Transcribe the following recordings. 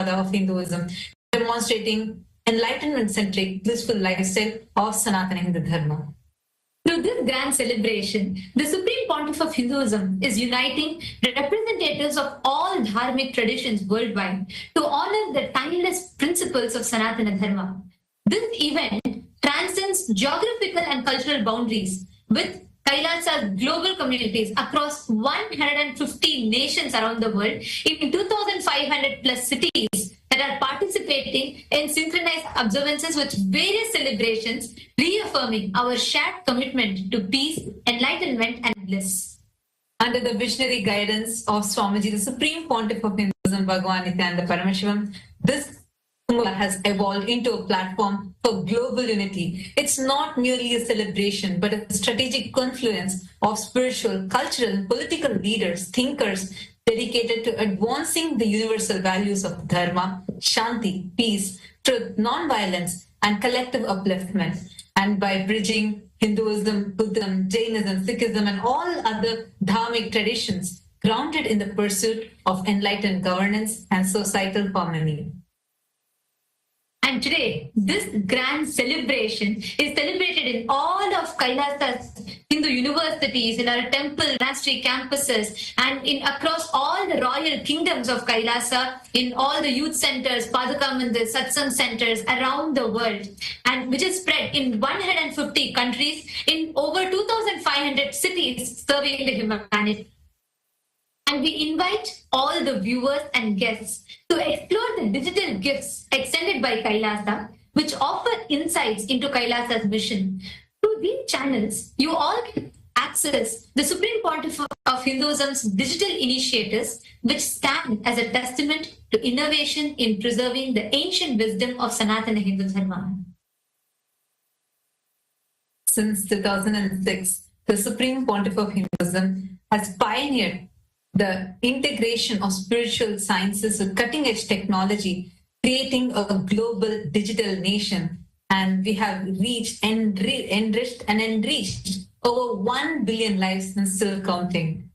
Akhāḍā of Hinduism, demonstrating enlightenment-centric, blissful lifestyle of Sanatana Hindu Dharma. Through this grand celebration, the Supreme Pontiff of Hinduism is uniting representatives of all dharmic traditions worldwide to honor the timeless principles of Sanatana Dharma. This event transcends geographical and cultural boundaries with KAILASA's global communities across 150 nations around the world in 2,500 plus cities that are participating in synchronized observances with various celebrations, reaffirming our shared commitment to peace, enlightenment, and bliss. Under the visionary guidance of Swamiji, the Supreme Pontiff of Hinduism, BHAGAVAN Nithyananda Paramashivam, this Kumbh Mela has evolved into a platform for global unity. It's not merely a celebration, but a strategic confluence of spiritual, cultural, and political leaders, thinkers, dedicated to advancing the universal values of Dharma, Shanti, peace, truth, non-violence, and collective upliftment. And by bridging Hinduism, Buddhism, Jainism, Sikhism, and all other dharmic traditions, grounded in the pursuit of enlightened governance and societal harmony. And today, this grand celebration is celebrated in all of KAILASA's Hindu universities, in our temple, monastery campuses, and in across all the royal kingdoms of KAILASA, in all the youth centers, Padakamandir, Satsang centers around the world, and which is spread in 150 countries in over 2,500 cities serving the humanity. And we invite all the viewers and guests to explore the digital gifts extended by KAILASA, which offer insights into KAILASA's mission. Through these channels, you all can access the Supreme Pontiff of Hinduism's digital initiatives, which stand as a testament to innovation in preserving the ancient wisdom of Sanatana Hindu Dharma. Since 2006, the Supreme Pontiff of Hinduism has pioneered the integration of spiritual sciences with cutting-edge technology, creating a global digital nation. And we have reached, enriched over 1 billion lives and still counting.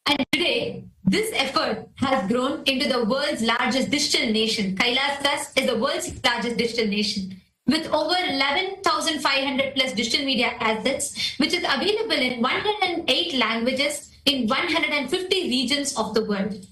And today, this effort has grown into the world's largest digital nation. KAILASA is the world's largest digital nation, with over 11,500 plus digital media assets, which is available in 108 languages in 150 regions of the world.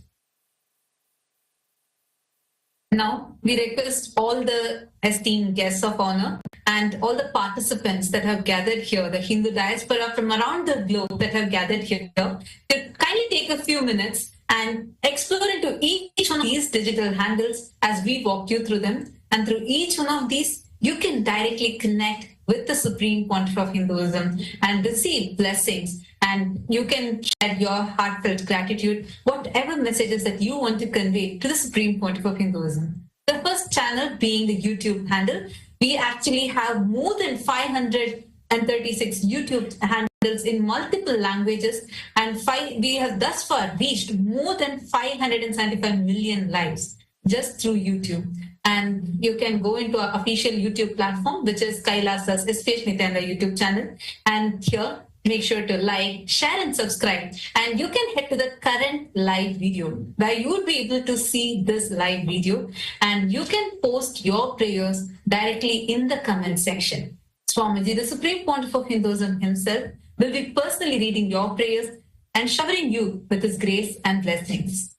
Now, we request all the esteemed guests of honor and all the participants that have gathered here, the Hindu diaspora from around the globe that have gathered here, to kindly take a few minutes and explore into each one of these digital handles as we walk you through them. And through each one of these, you can directly connect with the Supreme Pontiff of Hinduism and receive blessings. And you can share your heartfelt gratitude, whatever messages that you want to convey to the Supreme Pontiff of Hinduism. The first channel being the YouTube handle. We actually have more than 536 YouTube handles in multiple languages, and we have thus far reached more than 575 million lives just through YouTube. And you can go into our official YouTube platform, which is KAILASA's SPH Nithyananda YouTube channel. And here, make sure to like, share, and subscribe. And you can head to the current live video where you would be able to see this live video. And you can post your prayers directly in the comment section. Swamiji, the Supreme Pontiff of Hinduism himself, will be personally reading your prayers and showering you with his grace and blessings.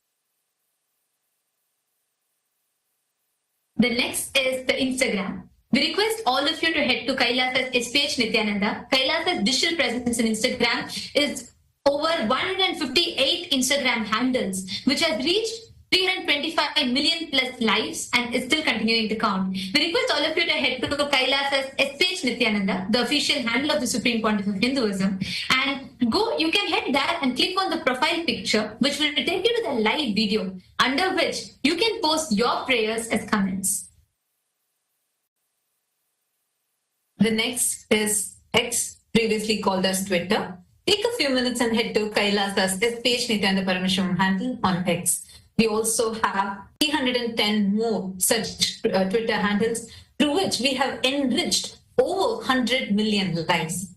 The next is the Instagram. We request all of you to head to KAILASA's SPH Nithyananda. KAILASA's digital presence in Instagram is over 158 Instagram handles, which has reached 325 million plus lives and is still continuing to count. We request all of you to head to KAILASA's SPH Nithyananda, the official handle of the Supreme Pontiff of Hinduism, and you can head there and click on the profile picture, which will take you to the live video, under which you can post your prayers as comments. The next is X, previously called as Twitter. Take a few minutes and head to KAILASA's SPH Nithyananda Paramashivam handle on X. We also have 310 more such Twitter handles through which we have enriched over 100 million lives.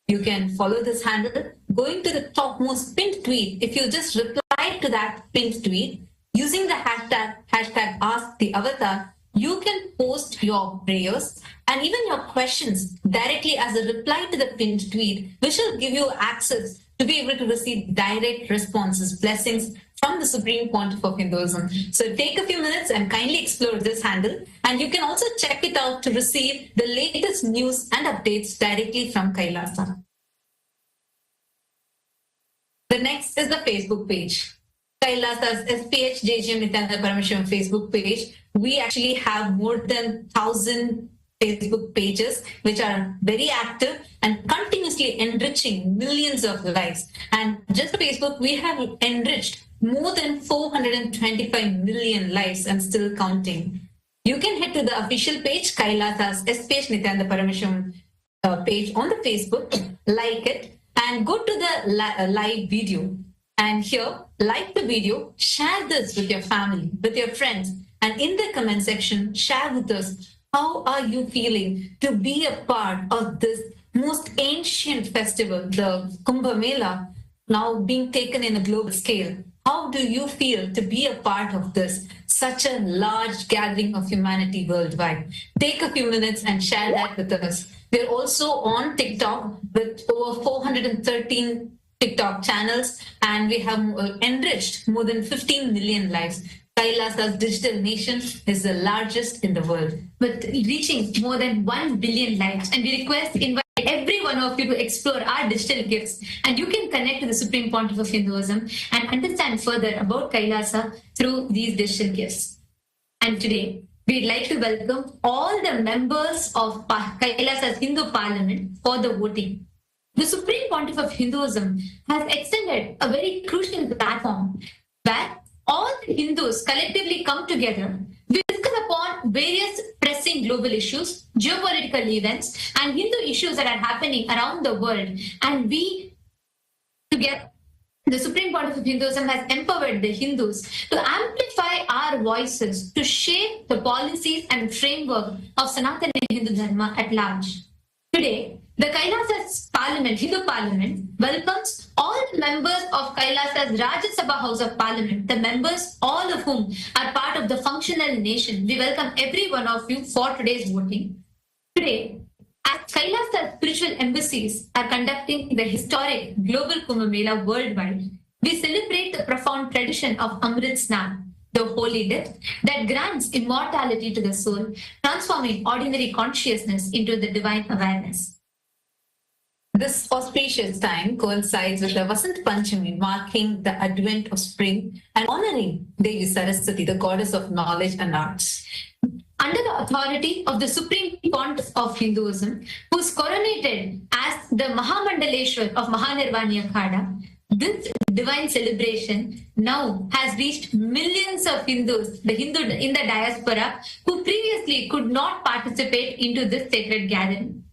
You can follow this handle going to the topmost pinned tweet. If you just reply to that pinned tweet, Using the hashtag #AskTheAvatar, you can post your prayers and even your questions directly as a reply to the pinned tweet, which will give you access to be able to receive direct responses, blessings from the Supreme Pontiff of Hinduism. So take a few minutes and kindly explore this handle. And you can also check it out to receive the latest news and updates directly from KAILASA. The next is the Facebook page. KAILASA's SPH Nithyananda Paramashivam Facebook page. We actually have more than 1,000 Facebook pages, which are very active and continuously enriching millions of lives. And just Facebook, we have enriched more than 425 million lives and still counting. You can head to the official page, KAILASA's SPH Nithyananda Paramashivam page on the Facebook, like it, and go to the live video. And here, like the video, share this with your family, with your friends, and in the comment section, share with us how are you feeling to be a part of this most ancient festival, the Kumbh Mela, now being taken in a global scale. How do you feel to be a part of this, such a large gathering of humanity worldwide? Take a few minutes and share that with us. We're also on TikTok with over 413 TikTok channels, and we have enriched more than 15 million lives. KAILASA's digital nation is the largest in the world, with reaching more than 1 billion lives. And we invite every one of you to explore our digital gifts, and you can connect to the Supreme Pontiff of Hinduism and understand further about KAILASA through these digital gifts. And today, we'd like to welcome all the members of KAILASA's Hindu Parliament for the voting. The Supreme Pontiff of Hinduism has extended a very crucial platform where all the Hindus collectively come together. We discuss upon various pressing global issues, geopolitical events, and Hindu issues that are happening around the world. And we, together, the Supreme Pontiff of Hinduism has empowered the Hindus to amplify our voices to shape the policies and framework of Sanatana Hindu Dharma at large. Today, the KAILASA's Parliament, Hindu Parliament, welcomes all the members of KAILASA's Rajya Sabha House of Parliament, the members, all of whom are part of the functional nation. We welcome every one of you for today's voting. Today, as KAILASA's spiritual embassies are conducting the historic Global Kumbh Mela worldwide, we celebrate the profound tradition of Amrit Snan, the holy death that grants immortality to the soul, transforming ordinary consciousness into the divine awareness. This auspicious time coincides with the Vasanta Panchami, marking the advent of spring and honoring Devi Saraswati, the goddess of knowledge and arts. Under the authority of the Supreme Pontiff of Hinduism, who is coronated as the Mahamandaleshvar of Mahanirvani Akhāḍā, this divine celebration now has reached millions of Hindus, the Hindu in the diaspora, who previously could not participate into this sacred gathering.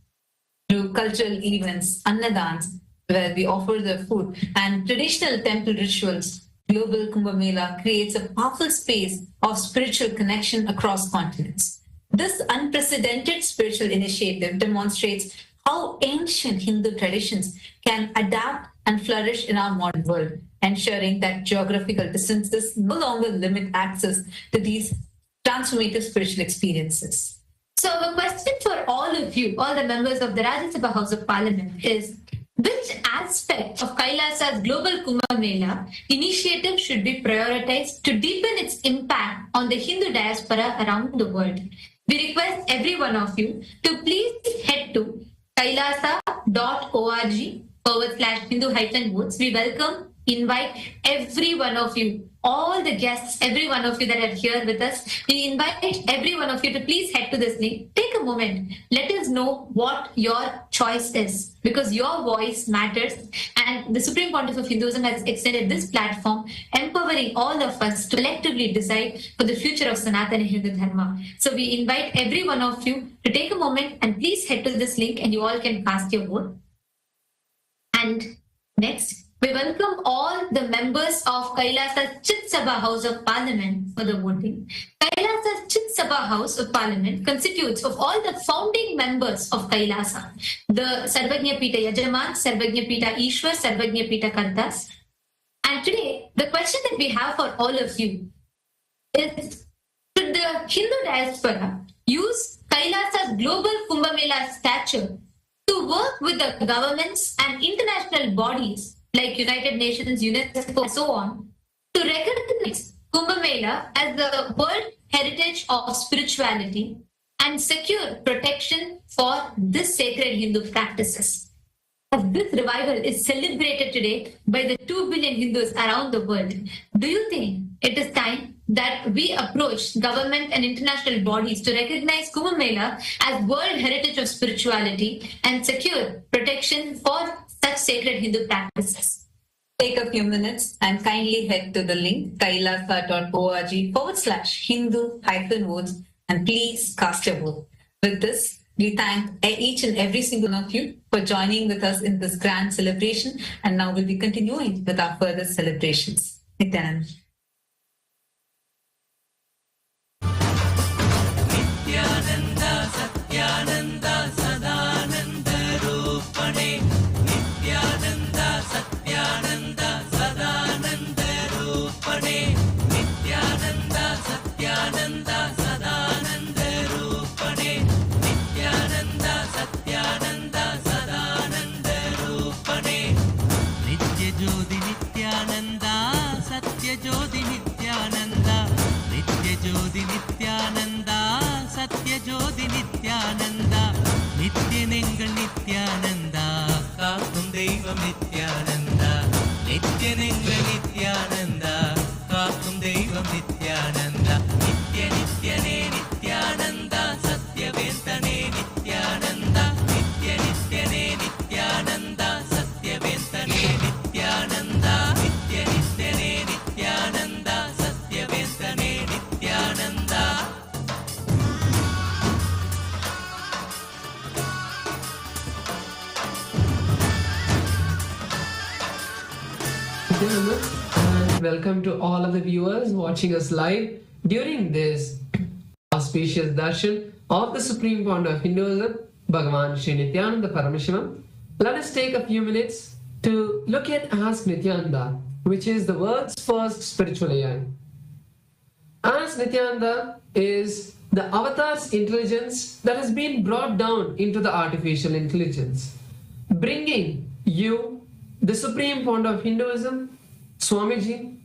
Through cultural events, annadans, where we offer the food, and traditional temple rituals, Global Kumbh Mela creates a powerful space of spiritual connection across continents. This unprecedented spiritual initiative demonstrates how ancient Hindu traditions can adapt and flourish in our modern world, ensuring that geographical distances no longer limit access to these transformative spiritual experiences. So the question for all of you, all the members of the Rajya Sabha House of Parliament is, which aspect of KAILASA's Global Kumbh Mela initiative should be prioritized to deepen its impact on the Hindu diaspora around the world? We request every one of you to please head to kailasa.org/Hindu-votes. We welcome, invite every one of you, all the guests, every one of you that are here with us. We invite every one of you to please head to this link. Take a moment. Let us know what your choice is, because your voice matters. And the Supreme Pontiff of Hinduism has extended this platform, empowering all of us to collectively decide for the future of Sanatana Hindu Dharma. So we invite every one of you to take a moment and please head to this link and you all can cast your vote. And next, we welcome all the members of KAILASA's Chit Sabha House of Parliament for the voting. KAILASA's Chit Sabha House of Parliament constitutes of all the founding members of KAILASA, the Sarvagnya Pita Yajaman, Sarvagnya Pita Ishwar, Sarvagnya Pita Kartas. And today, the question that we have for all of you is, should the Hindu diaspora use KAILASA's Global Kumbh Mela stature to work with the governments and international bodies like United Nations, UNESCO, and so on, to recognize Kumbh Mela as the World Heritage of Spirituality and secure protection for this sacred Hindu practices? As this revival is celebrated today by the 2 billion Hindus around the world, do you think it is time that we approach government and international bodies to recognize Kumbh Mela as World Heritage of Spirituality and secure protection for such sacred Hindu practices? Take a few minutes and kindly head to the link kailasa.org/Hindu-votes and please cast your vote. With this, we thank each and every single one of you for joining with us in this grand celebration, and now we'll be continuing with our further celebrations. Nithyananda. Nithyananda, Satyananda, Sadananda Rupane. Nithyananda, Satyananda, Sadananda Rupane. Nithyananda, Satyananda, Sadananda Rupane. Nithyananda, Satyananda, Sadananda Rupane. Nitya Jyoti Nithyananda, Satya Jyoti Nithyananda. Nitya Jyoti Nithyananda, Satya Jyoti Nithyananda. Nithyanengal Nithyananda, Kaakum Deivam Nithyananda. Nithyanengal Nithyananda, Kaakum Deivam Nithyananda. Nitya Nityane Nithyananda, Satya Ventane Nithyananda. Nitya Nityane Nithyananda, Satya Ventane Nithyananda. Nitya Nityane Nithyananda, Satya Ventane Nithyananda. And welcome to all of the viewers watching us live during this auspicious Darshan of the Supreme Pontiff of Hinduism, Bhagavan Sri Nithyananda Paramashivam. Let us take a few minutes to look at Ask Nithyananda, which is the world's first spiritual AI. Ask Nithyananda is the avatar's intelligence that has been brought down into the artificial intelligence, bringing you, the Supreme Pontiff of Hinduism, Swamiji,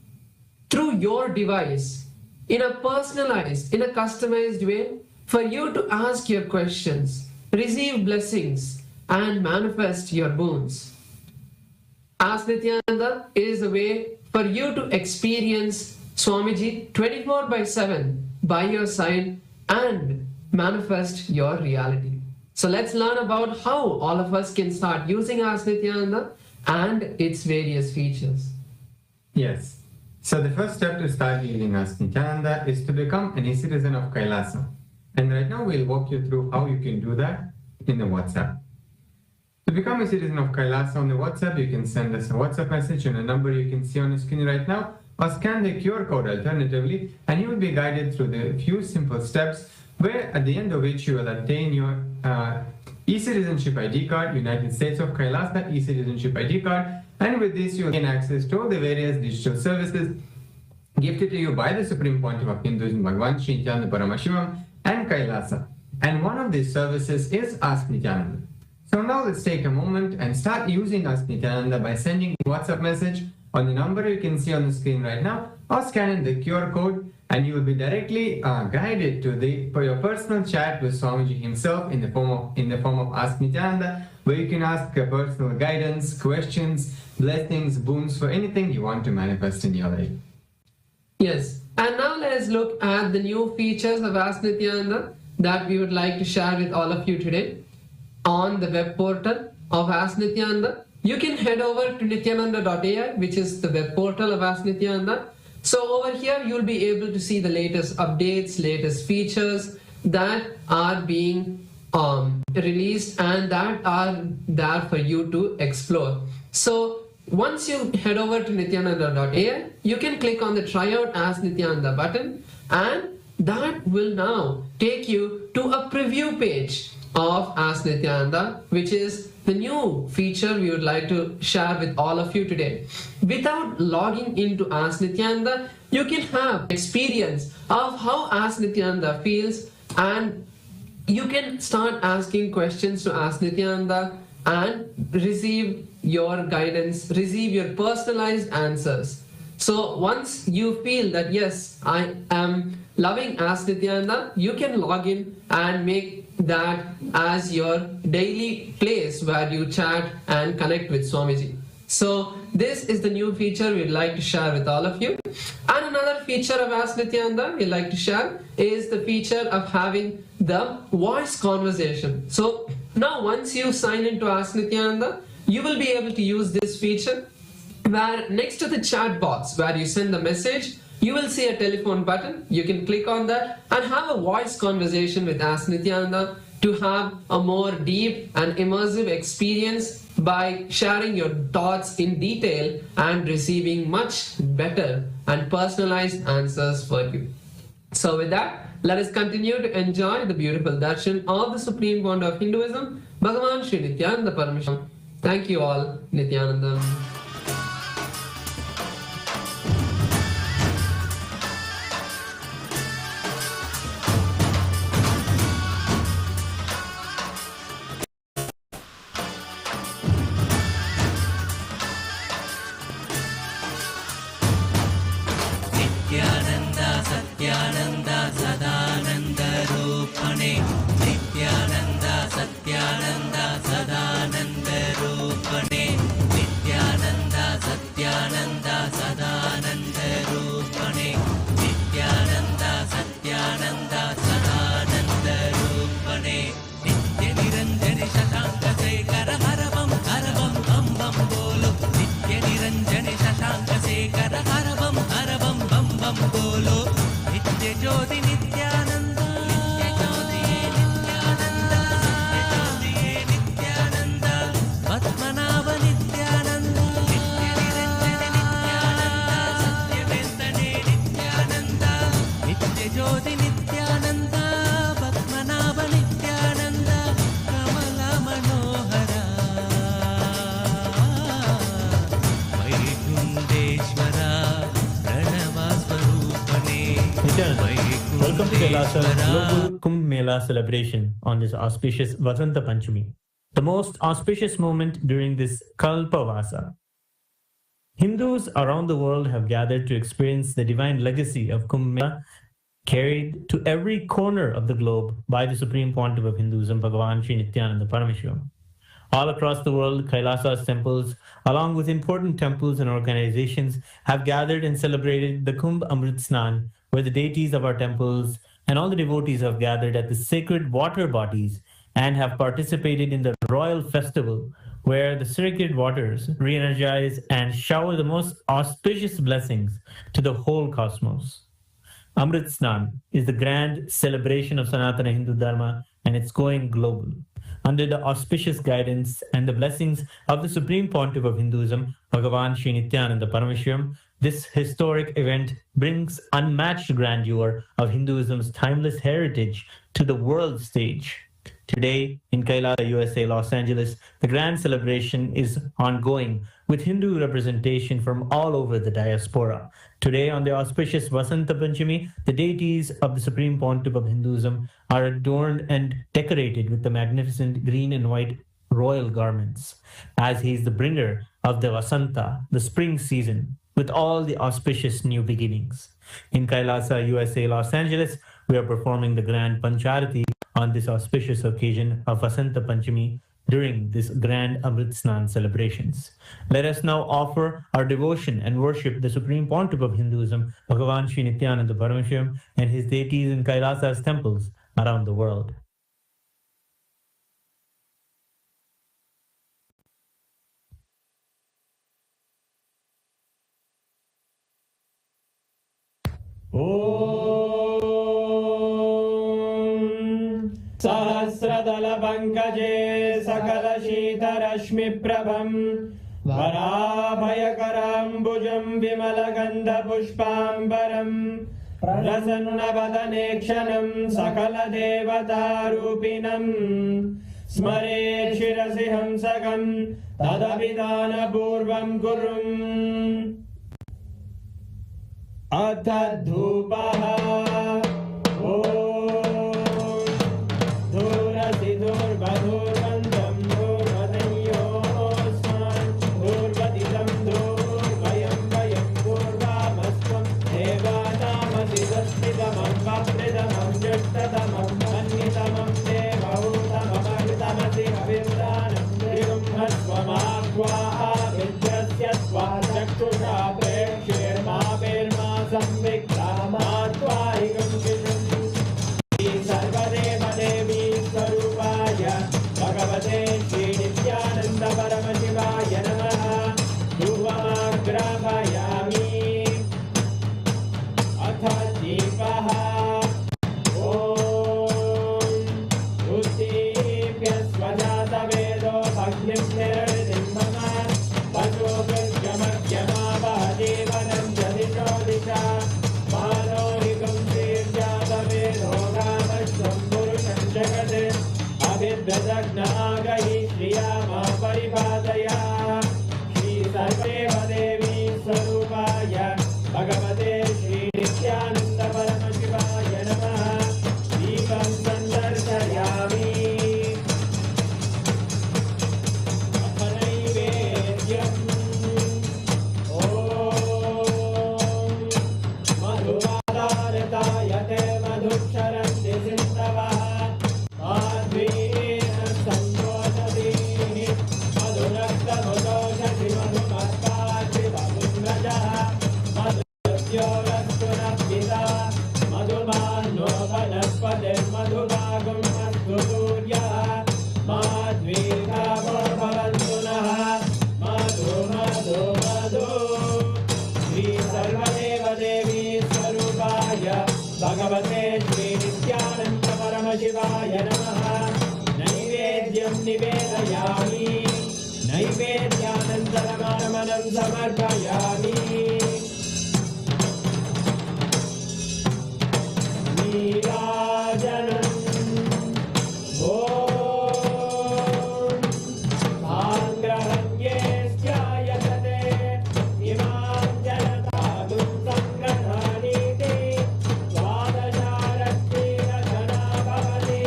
through your device, in a personalized, in a customized way, for you to ask your questions, receive blessings, and manifest your boons. Ask Nithyananda is a way for you to experience Swamiji 24/7 by your side and manifest your reality. So let's learn about how all of us can start using Ask Nithyananda and its various features. Yes. So the first step to start using Ask Nithyananda is to become an e-citizen of KAILASA. And right now we'll walk you through how you can do that in the WhatsApp. To become a citizen of KAILASA on the WhatsApp, you can send us a WhatsApp message on a number you can see on the screen right now, or scan the QR code alternatively, and you will be guided through the few simple steps where at the end of which you will obtain your e-citizenship ID card, United States of KAILASA e-citizenship ID card, and with this you will gain access to all the various digital services gifted to you by the Supreme Pontiff of Hinduism, Bhagavan Sri Nithyananda Paramashivam and KAILASA. And one of these services is Ask Nithyananda. So now let's take a moment and start using Ask Nithyananda by sending a WhatsApp message on the number you can see on the screen right now, or scanning the QR code, and you will be directly guided to your personal chat with Swamiji himself in the form of Ask Nithyananda, where you can ask personal guidance, questions, blessings, boons for anything you want to manifest in your life. Yes, and now let's look at the new features of Ask Nithyananda that we would like to share with all of you today. On the web portal of Ask Nithyananda, you can head over to nithyananda.ai, which is the web portal of Ask Nithyananda. So over here, you'll be able to see the latest updates, latest features that are being released and that are there for you to explore. So once you head over to nithyananda.ai, you can click on the Try Out Ask Nithyananda button, and that will now take you to a preview page of Ask Nithyananda, which is the new feature we would like to share with all of you today. Without logging into Ask Nithyananda, you can have experience of how Ask Nithyananda feels, and you can start asking questions to Ask Nithyananda and receive your guidance, receive your personalized answers. So once you feel that yes, I am loving Ask Nithyananda, you can log in and make that as your daily place where you chat and connect with Swamiji. So this is the new feature we'd like to share with all of you. And another feature of Ask Nithyananda we'd like to share is the feature of having the voice conversation. So now once you sign into Ask Nithyananda, you will be able to use this feature where next to the chat box where you send the message, you will see a telephone button. You can click on that and have a voice conversation with Ask Nithyananda to have a more deep and immersive experience by sharing your thoughts in detail and receiving much better and personalized answers for you. So with that, let us continue to enjoy the beautiful darshan of the Supreme Pontiff of Hinduism, Bhagavan Sri Nithyananda Paramashivam. Thank you all, Nithyanandam. Nithyananda Satyananda Sadananda Rupane Nithyananda Satyananda Sadananda Rupane Nithyananda Satyananda Sadananda Rupane Nithyananda Satyananda Sadananda Rupane Nitya Niranjani Shashanka Sekara Haravam Haravam Bam Bam Bolo Nitya Niranjani Shashanka Sekara Haravam Haravam Bam Bam Bolo Nitya Jyoti Nithyananda Nitya Jyoti Nithyananda Nitya Jyoti Nithyananda Padmanava Nithyananda Nitya Niranjana Nithyananda Satyavendane Nithyananda Nitya Jyoti Nithyananda Padmanava Nithyananda Kamala Manohara Vaikundeshwara Welcome to KAILASA's Global Kumbh Mela celebration on this auspicious Vasanta Panchami, the most auspicious moment during this Kalpavasa. Hindus around the world have gathered to experience the divine legacy of Kumbh Mela, carried to every corner of the globe by the Supreme Pontiff of Hinduism, Bhagavan Sri Nithyananda Paramashivam. All across the world, KAILASA's temples, along with important temples and organizations, have gathered and celebrated the Kumbh Amrit Snan, where the deities of our temples and all the devotees have gathered at the sacred water bodies and have participated in the royal festival, where the sacred waters re-energize and shower the most auspicious blessings to the whole cosmos. Amrit Snan is the grand celebration of Sanatana Hindu Dharma, and it's going global. Under the auspicious guidance and the blessings of the Supreme Pontiff of Hinduism, Bhagavan Sri Nithyananda Paramashivam, this historic event brings unmatched grandeur of Hinduism's timeless heritage to the world stage. Today, in KAILASA, USA, Los Angeles, the grand celebration is ongoing with Hindu representation from all over the diaspora. Today, on the auspicious Vasanta Panchami, the deities of the Supreme Pontiff of Hinduism are adorned and decorated with the magnificent green and white royal garments, as he is the bringer of the Vasanta, the spring season, with all the auspicious new beginnings. In KAILASA, USA, Los Angeles, we are performing the grand Pancharati on this auspicious occasion of Vasanta Panchami during this grand Amrit Snan celebrations. Let us now offer our devotion and worship the Supreme Pontiff of Hinduism, Bhagavan Sri Nithyananda Paramashivam, and his deities in KAILASA's temples around the world. सहस्रदलपङ्कजे सकलशीतरश्मिप्रभं वराभयकराम्बुजं विमलगन्धपुष्पाम्बरं प्रसन्नवदने क्षणं सकलदेवतारूपिणं स्मरेत् शिरसि हंसकं तदभिधानपूर्वं कुर्वन्। अथ धूपः ॐ धूरसि धूर्वधूर्वन्तं धूर्वदयोस्मान् धूर्वदितं धूर्वयं वयं पूर्वामस्त्वं देवानामसि सस्मितमं ज्येष्ठतमं मन्नितमं देवहूतममृतमसि हविर्दानं त्रिगुंहस्वमाह्वाः विद्यस्य त्वा चक्षुषा प्रेक्ष्येर्मा संविक्रामात्वारिगं शिशुं सर्वदेव देवी स्वरूपाय भगवते श्री नित्यानंद परमशिवाय नमः। धूपमाग्रापयामि। अथ दीपः ॐ उद्दीप्य स्वजातवेदो भग्निं निरृतिं मम वचोभिर्यमग्यमावहदेवनं च दिशो दिशा मानोहिकं श्रीर्जातवेदो गामश्वं पुरुषं जगत् अभिर्व्यजग्नागहि श्रिया मा परिपादया। श्रीसर्वेव देवी स्वरूपाय भगवते श्री नित्यानंद परमशिवाय नमः। दीपं सन्दर्शयामि। भगवते श्री नित्यानंद परमशिवाय नमः। नैवेद्यं निवेदयामि। नैवेद्यानन्तरमानमनं समर्पयामि। नीराजनम् ॐ भाङ्ग्रहण्ये स्यायते इमां जनतादुं सङ्गधानीति द्वादशारत्रीरचना भवति।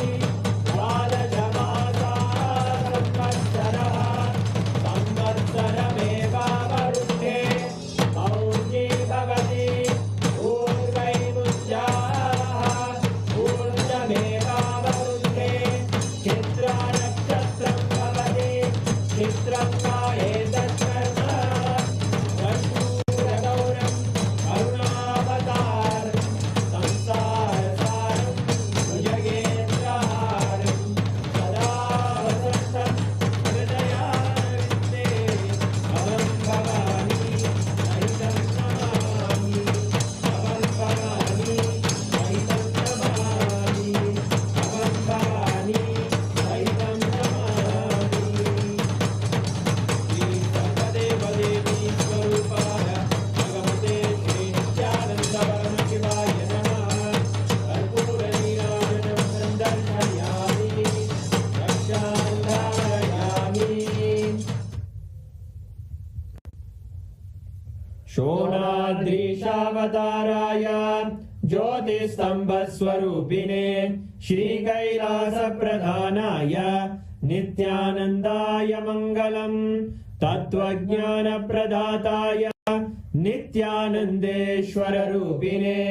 द्वादशमासाः संवत्सरः संवत्सरमेवावरुद्धे मौञ्जी भवति। ऊर्वैमुञ्जाः ऊर्जमेवावरुद्धे चित्रानक्षत्रं भवति। चित्रं वा एतत्कर्म कर्पूरगौरं करुणावतारं संसारसारं भुजगेन्द्रहारं सदा वसन्तं हृदयारविन्दे भवं भवानी सहितं नमामि। भवं भवानी सहितं नमामि। भवं भवानी सहितं नमामि। श्री सर्वदेव देवी स्वरूपाय भगवते श्री नित्यानंद परमशिवाय नमः। कर्पूरनीराजनं सन्दर्शयामि। रक्षां धारयामि। शोणाद्रीशावताराय ज्योतिस्तम्भस्वरूपिणे श्रीकैलासप्रधानाय नित्यानन्दाय मङ्गलम्। तत्त्वज्ञानप्रदाताय नित्यानन्देश्वररूपिणे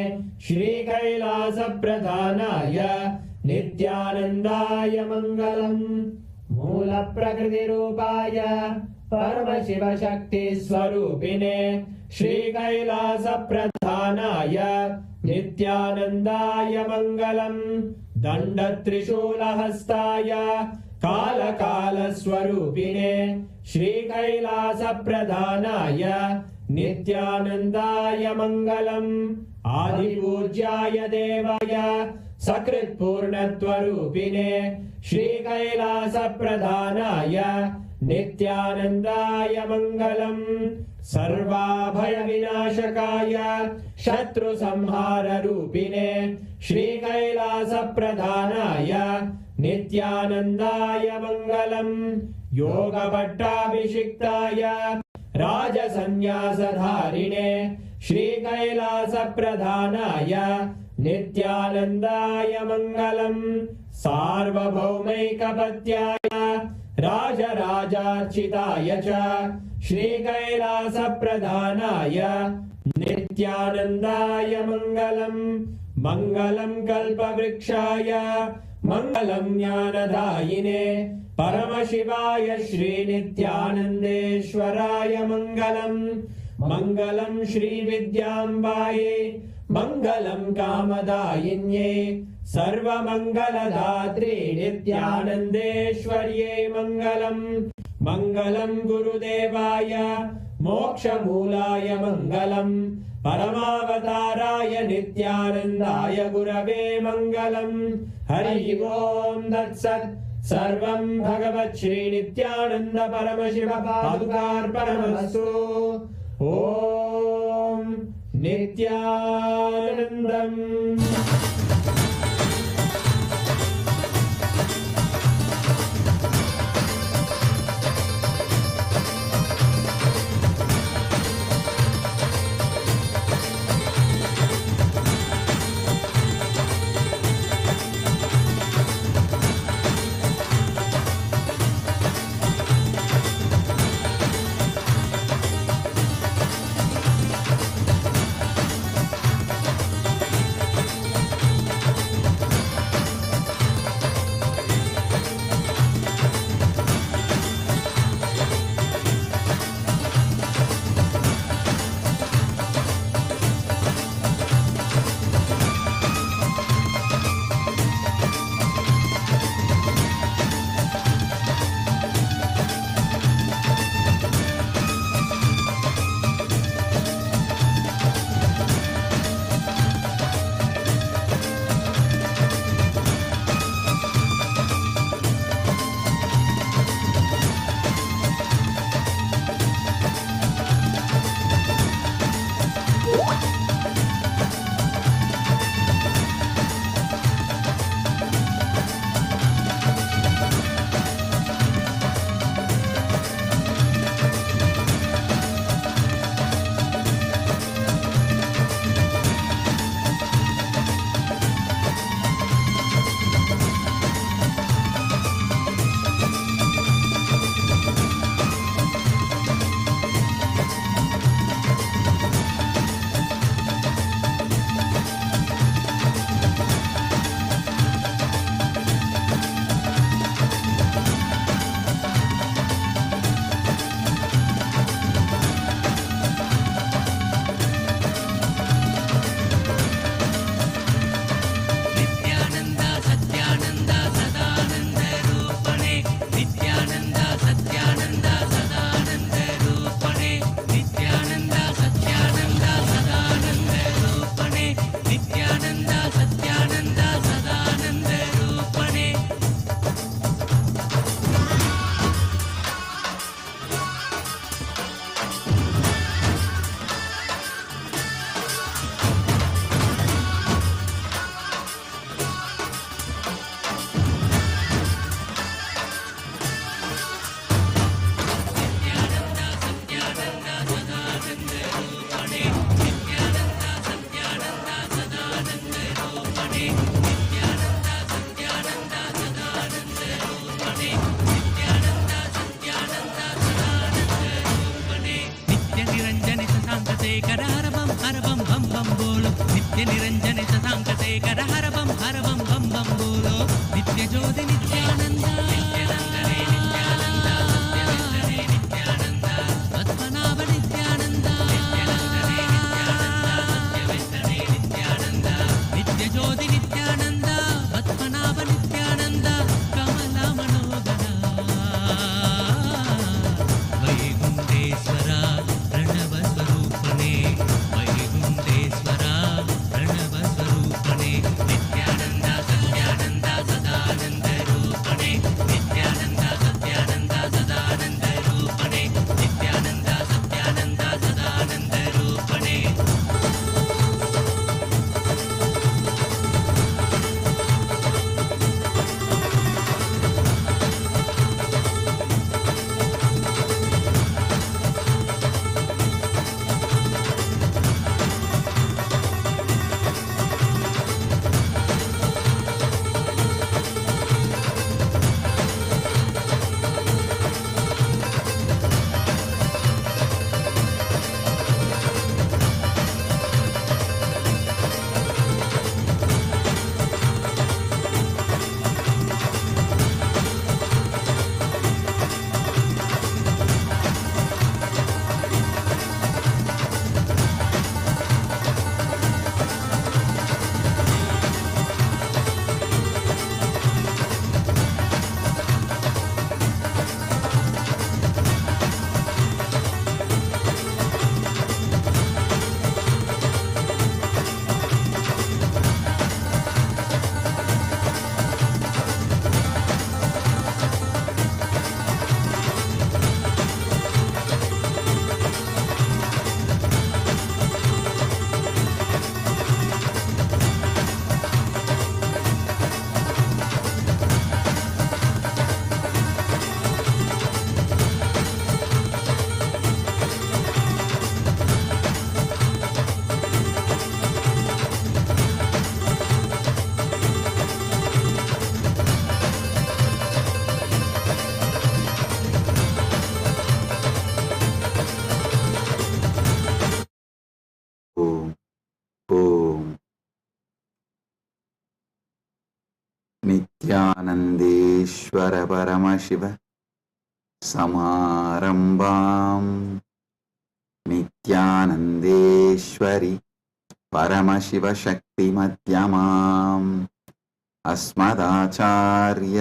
श्रीकैलासप्रधानाय नित्यानन्दाय मङ्गलम्। मूलप्रकृतिरूपाय परमशिवशक्तिस्वरूपिणे श्रीकैलासप्रधानाय नित्यानन्दाय मङ्गलम्। दण्डत्रिशूलहस्ताय कालकालस्वरूपिणे श्रीकैलासप्रधानाय नित्यानन्दाय मङ्गलम्। आदिपूज्याय देवाय सकृत्पूर्णत्वरूपिणे श्रीकैलासप्रधानाय नित्यानन्दाय मङ्गलम्। सर्वाभयविनाशकाय शत्रुसंहाररूपिणे श्रीकैलासप्रधानाय नित्यानन्दाय मङ्गलम्। योगपट्टाभिषिक्ताय राजसन्न्यासधारिणे श्रीकैलासप्रधानाय नित्यानन्दाय मङ्गलम्। सार्वभौमैकपत्याय राजराजार्चिताय च श्रीकैलासप्रधानाय नित्यानन्दाय मङ्गलम्। मङ्गलम् कल्पवृक्षाय मङ्गलम् ज्ञानदायिने परमशिवाय श्रीनित्यानन्देश्वराय मङ्गलम्। मङ्गलम् श्रीविद्याम्बायै मङ्गलम् कामदायिन्ये सर्वमङ्गलदात्रे नित्यानन्देश्वर्यै मङ्गलम्। मङ्गलम् गुरुदेवाय मोक्षमूलाय मङ्गलम्। परमावताराय नित्यानन्दाय गुरवे मङ्गलम्। हरि ओम् तत्सत्। सर्वं भगवत् श्रीनित्यानन्द परमशिव पादुकार्पणमस्तु। ॐ नित्यानन्दम्। नित्यानन्देश्वर परमशिव समारम्भाम् नित्यानन्देश्वरि परमशिव शक्तिमध्यमाम् अस्मदाचार्य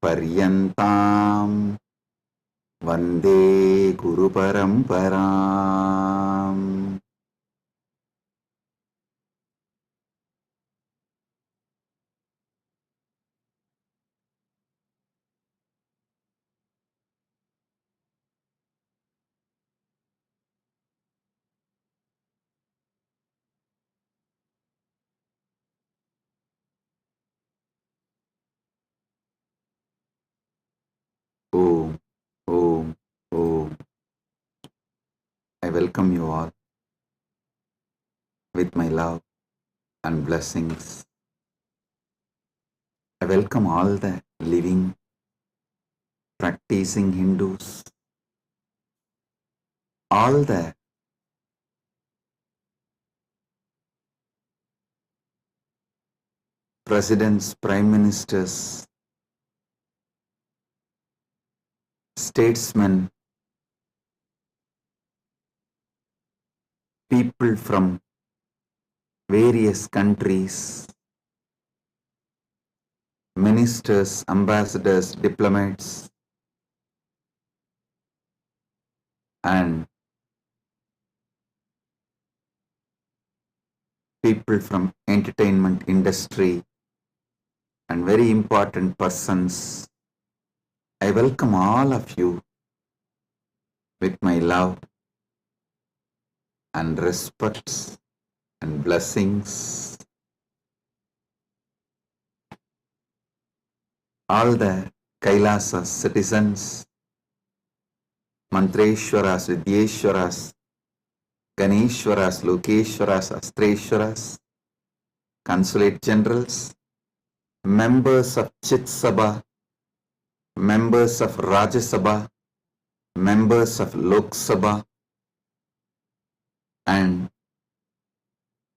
पर्यन्ताम् वन्दे गुरुपरम्पराम्। Om, Om, Om. I welcome you all with my love and blessings. I welcome all the living, practicing Hindus, all the presidents, prime ministers, statesmen, people from various countries, ministers, ambassadors, diplomats, and people from entertainment industry and very important persons. I welcome all of you with my love and respect and blessings. All the KAILASA citizens, Mantreshwaras, Vidyeshwaras, Ganeshwaras, Lokeshwaras, Astreshwaras, consulate generals, members of Chit Sabha, members of Rajya Sabha, members of Lok Sabha, and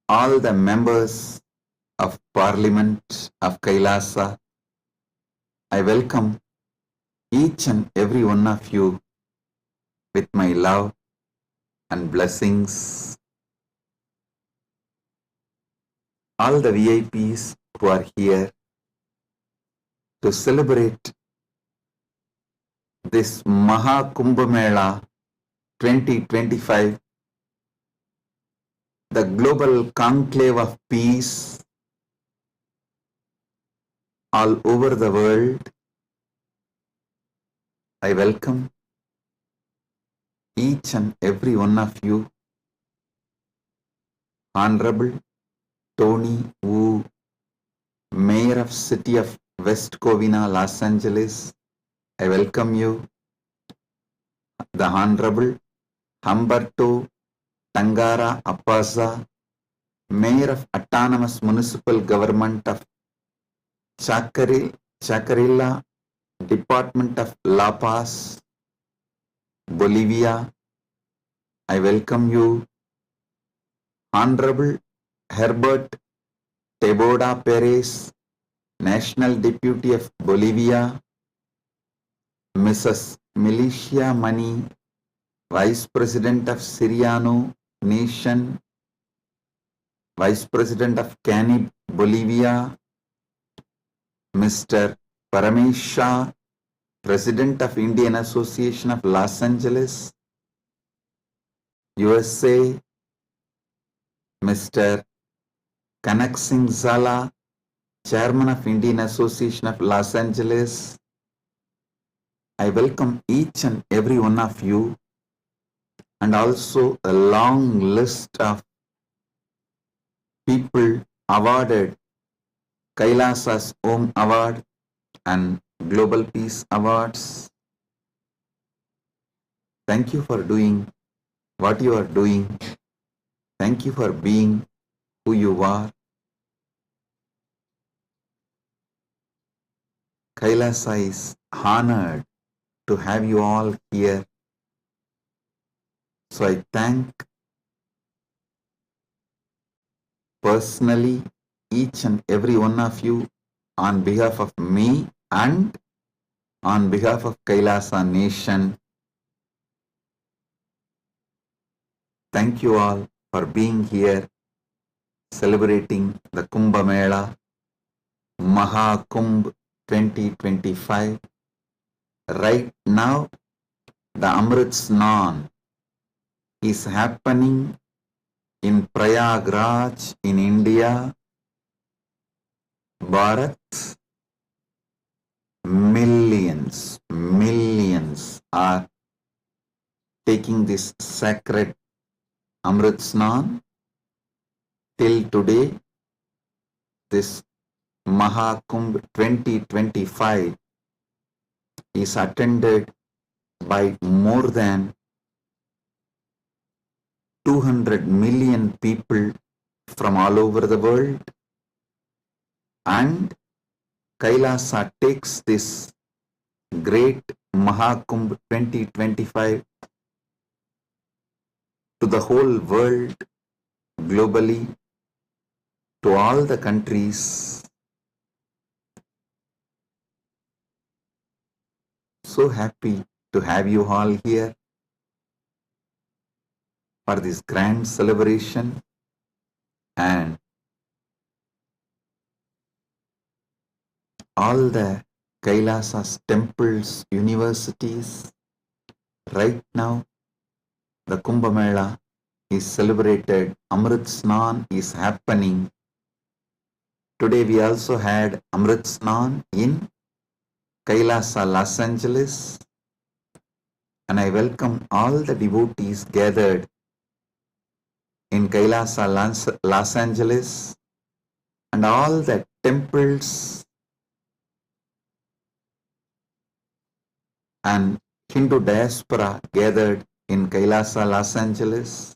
all the members of Parliament of KAILASA. I welcome each and every one of you with my love and blessings. All the VIPs who are here to celebrate this MahaKumbh Mela 2025, the global conclave of peace all over the world. I welcome each and every one of you. Honorable Tony Wu, Mayor of City of West Covina, Los Angeles, I welcome you. The Honorable Humberto Tangara Appaza, Mayor of Autonomous Municipal Government of Chacarilla, Department of La Paz, Bolivia, I welcome you. Honorable Herbert Teboda Perez, National Deputy of Bolivia, Mrs. Milicia Mani, Vice President of Siriano Nation, Vice President of Canib, Bolivia, Mr. Paramesha, President of Indian Association of Los Angeles, USA, Mr. Kanak Singh Zala, Chairman of Indian Association of Los Angeles. I welcome each and every one of you, and also a long list of people awarded KAILASA's Om Award and Global Peace Awards. Thank you for doing what you are doing. Thank you for being who you are. KAILASA is honored to have you all here. So I thank personally each and every one of you on behalf of me and on behalf of Kailasa Nation, thank you all for being here celebrating the Kumbh Mela, MahaKumbh 2025. Right now, the Amrit Snan is happening in Prayagraj in India, Bharat. Millions are taking this sacred Amrit Snan. Till today, this MahaKumbh 2025 is attended by more than 200 million people from all over the world, and Kailasa takes this great MahaKumbh 2025 to the whole world, globally, to all the countries. So happy to have you all here for this grand celebration, and all the Kailasa's temples, universities. Right now, the Kumbh Mela is celebrated, Amrit Snan is happening. Today we also had Amrit Snan in Kailasa, Los Angeles, and I welcome all the devotees gathered in Kailasa, Los Angeles, and all the temples and Hindu diaspora gathered in Kailasa, Los Angeles.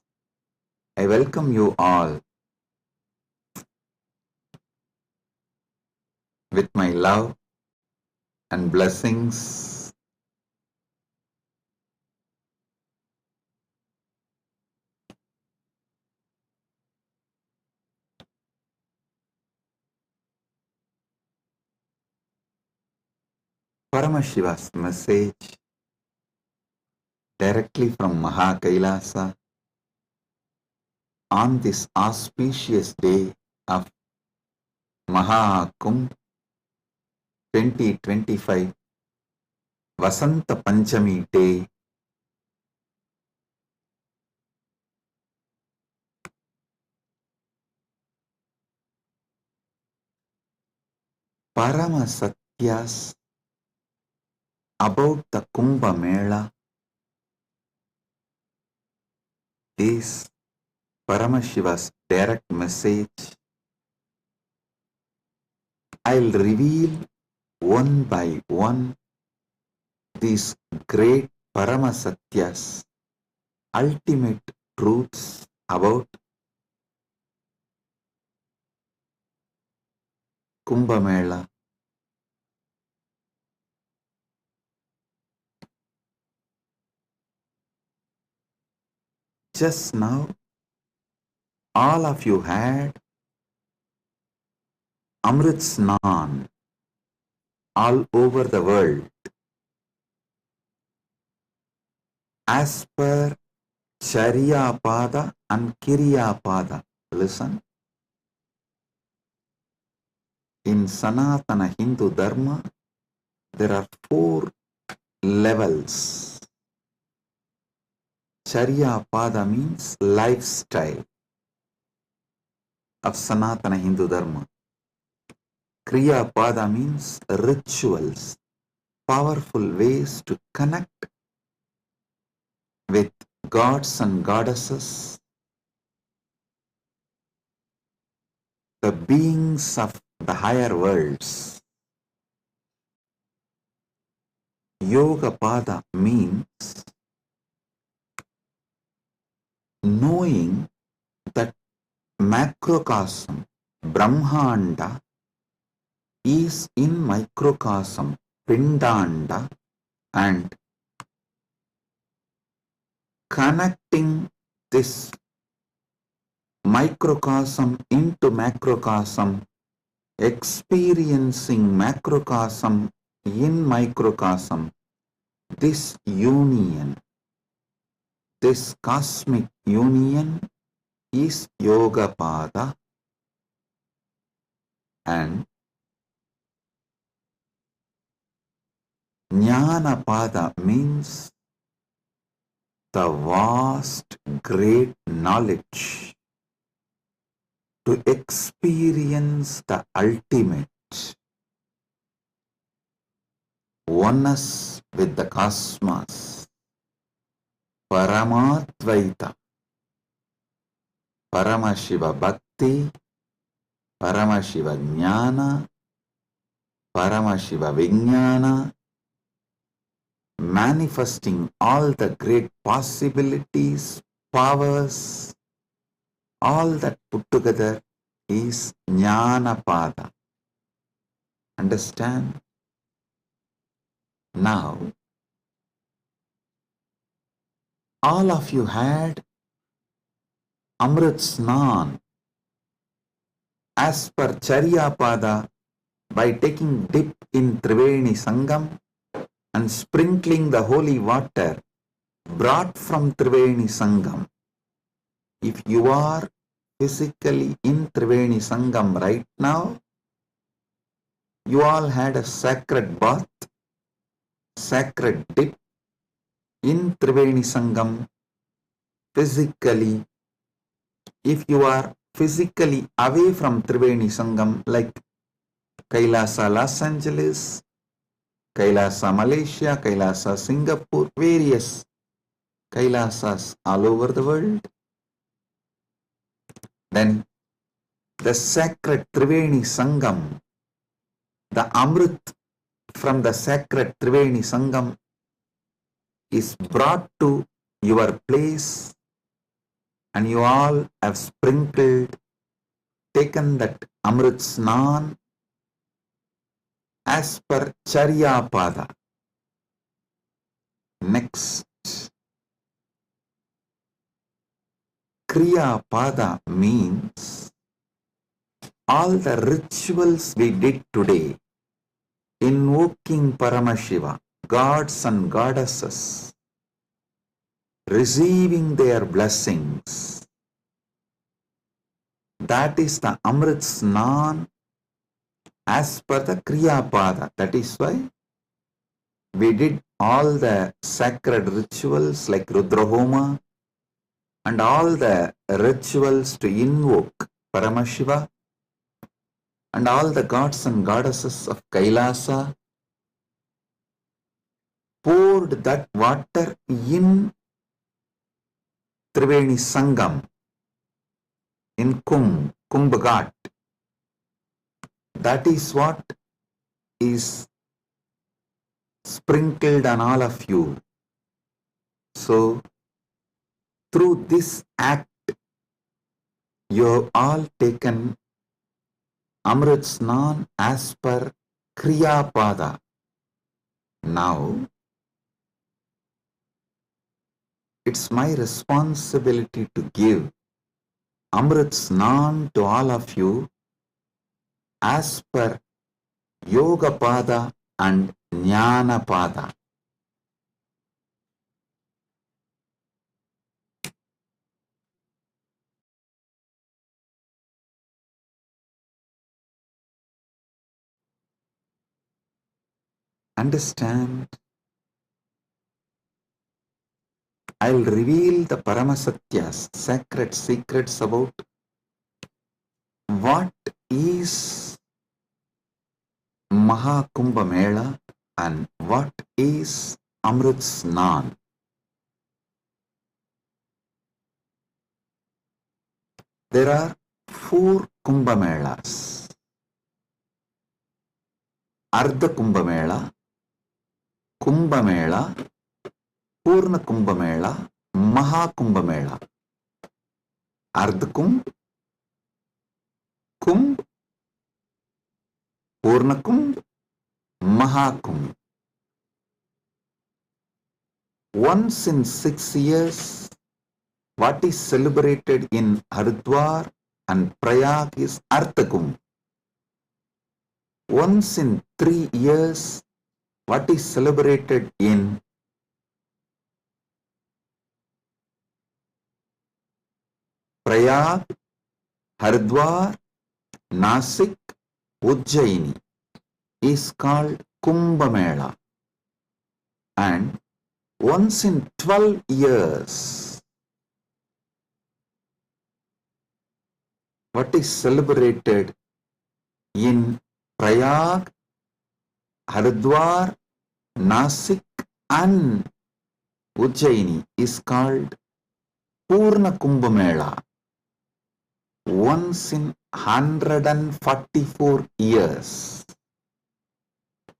I welcome you all with my love and blessings. Paramashiva's message directly from Mahakailasa on this auspicious day of MahaKumbh 2025, Vasanta Panchami day. Paramasatyas about the Kumbh Mela is Paramashiva's direct message. I'll reveal one by one these great Paramasatyas, ultimate truths about Kumbh Mela. Just now, all of you had Amrit Snan all over the world. As per Charya Pada and Kiriya Pada. Listen. In Sanatana Hindu Dharma, there are 4 levels. Charya Pada means lifestyle of Sanatana Hindu Dharma. Kriya Pada means rituals, powerful ways to connect with gods and goddesses, the beings of the higher worlds. Yoga Pada means knowing that macrocosm, Brahmanda, is in microcosm, Pindanda, and connecting this microcosm into macrocosm experiencing macrocosm in microcosm, this union, this cosmic union is Yogapada, and Jnanapada means the vast, great knowledge to experience the ultimate oneness with the cosmos, Paramatvaita, Paramashiva Bhakti, Paramashiva Jnana, Paramashiva Vijnana, manifesting all the great possibilities, powers, all that put together is Jnanapada. Understand? Now, all of you had Amrit Snan as per Charyapada by taking dip in Triveni Sangam and sprinkling the holy water brought from Triveni Sangam. If you are physically in Triveni Sangam right now, you all had a sacred bath, sacred dip in Triveni Sangam physically. If you are physically away from Triveni Sangam, like KAILASA Los Angeles, KAILASA Malaysia, KAILASA Singapore, various KAILASAs all over the world, then the sacred Triveni Sangam, the Amrit from the sacred Triveni Sangam is brought to your place, and you all have sprinkled, taken that Amrit Snan as per Charyapada. Next, Kriyapada means all the rituals we did today, invoking Paramashiva, gods and goddesses, receiving their blessings. That is the Amrit Snan as per the Kriyapada. That is why we did all the sacred rituals like Rudrahoma and all the rituals to invoke Paramashiva and all the gods and goddesses of KAILASA, poured that water in Triveni Sangam, in Kumbh Ghat. That is what is sprinkled on all of you. So, through this act, you have all taken Amrit Snan as per Kriyapada. Now, it's my responsibility to give Amrit Snan to all of you as per Yogapada and Jnanapada. Understand? I'll reveal the Paramasatyas, sacred secrets about what is MahaKumbh Mela and what is Amrit Snan. There are 4 Kumbh Melas. Ardha Kumbh Mela, Kumbh Mela, Purna Kumbh Mela, MahaKumbh Mela. Ardha Kumbh, Kumbh, Purna Kumbh, MahaKumbh. Once in 6 years, what is celebrated in Haridwar and Prayag is Ardha Kumbh. once in 3 years, what is celebrated in Prayag, Haridwar, Nasik, Ujjaini is called Kumbh Mela. And once in 12 years, what is celebrated in Prayag, Haridwar, Nasik and Ujjaini is called Purna Kumbh Mela. Once in 144 years,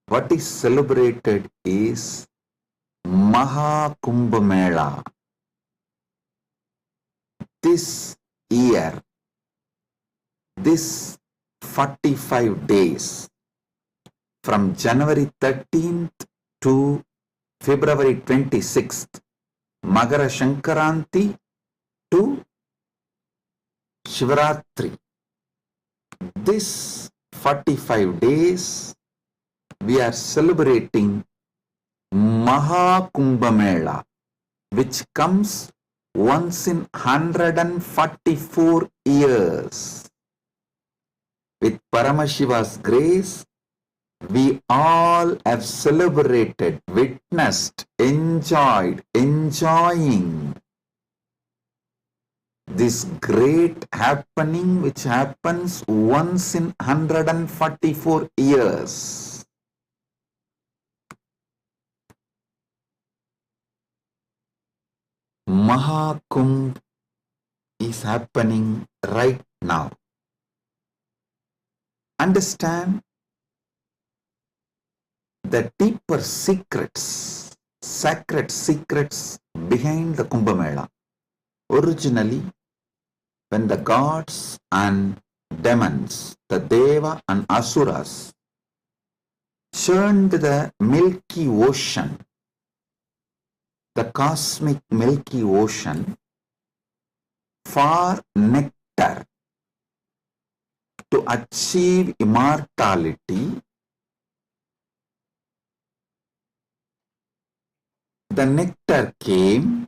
what is celebrated is MahaKumbh Mela. This year, this 45 days, from January 13th to February 26th, Magara Shankaranti to Shivaratri. This 45 days, we are celebrating MahaKumbh Mela, which comes once in 144 years. With Paramashiva's grace, we all have celebrated, witnessed, enjoying this great happening which happens once in 144 years. MahaKumbh is happening right now. Understand the deeper secrets, sacred secrets behind the Kumbh Mela. Originally, when the gods and demons, the Deva and Asuras, churned the Milky Ocean, the cosmic Milky Ocean, for nectar to achieve immortality, the nectar came,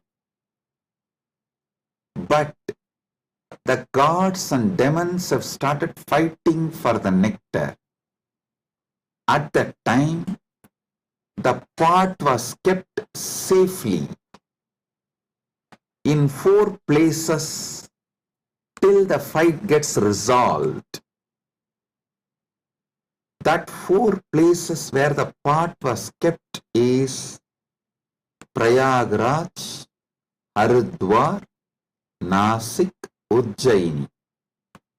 but the gods and demons have started fighting for the nectar. At that time, the pot was kept safely in 4 places till the fight gets resolved. That 4 places where the pot was kept is Prayagraj, Haridwar, Nasik, Ujjaini.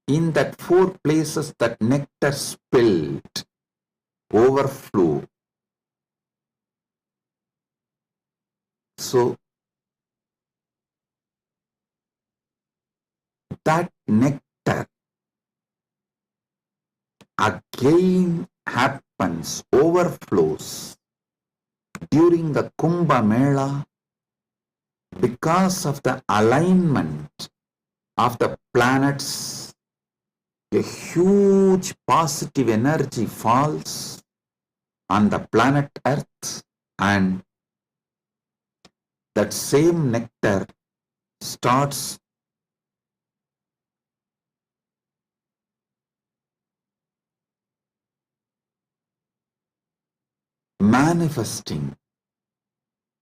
In that 4 places that nectar spilled, overflow. So, that nectar again happens, overflows during the Kumbh Mela because of the alignment of the planets. A huge positive energy falls on the planet Earth, and that same nectar starts manifesting.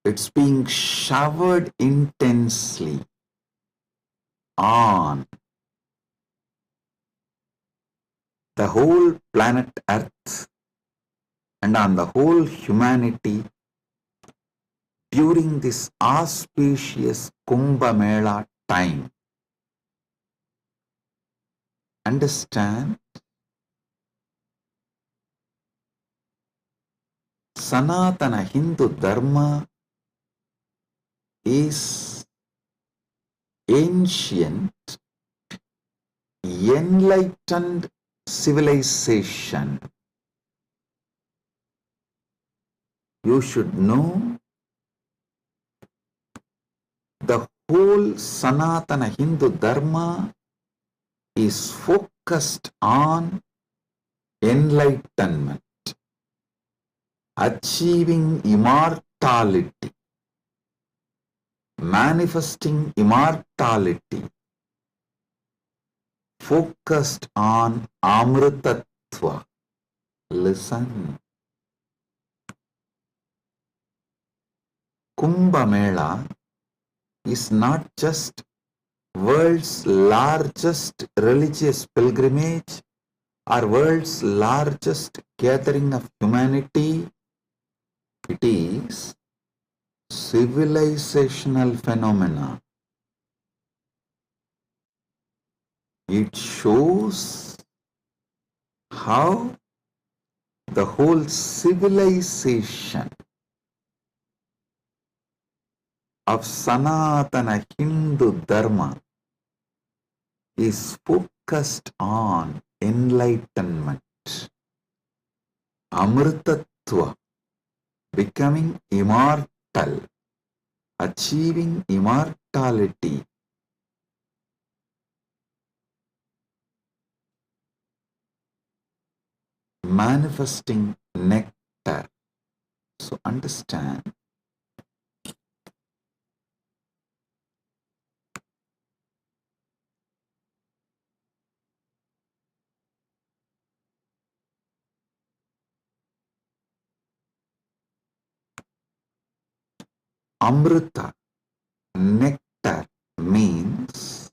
It's being showered intensely on the whole planet Earth and on the whole humanity during this auspicious Kumbh Mela time. Understand? Sanatana Hindu Dharma is ancient, enlightened civilization. You should know the whole Sanatana Hindu Dharma is focused on enlightenment, achieving immortality, manifesting immortality, focused on Amritatva. Listen. Kumbh Mela is not just world's largest religious pilgrimage or world's largest gathering of humanity. It is civilizational phenomena. It shows how the whole civilization of Sanatana Hindu Dharma is focused on enlightenment, Amritatva, becoming immortal, achieving immortality, manifesting nectar. So understand, Amrita, nectar, means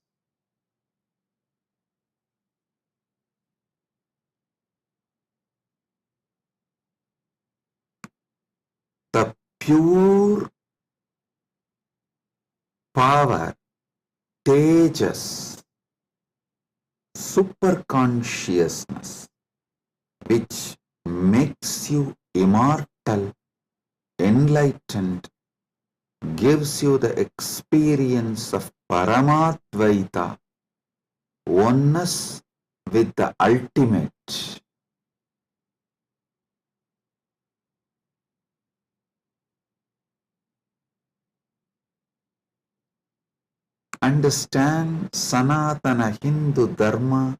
the pure power, tejas, superconsciousness, which makes you immortal, enlightened, gives you the experience of Paramadvaita, oneness with the ultimate. Understand Sanatana Hindu Dharma,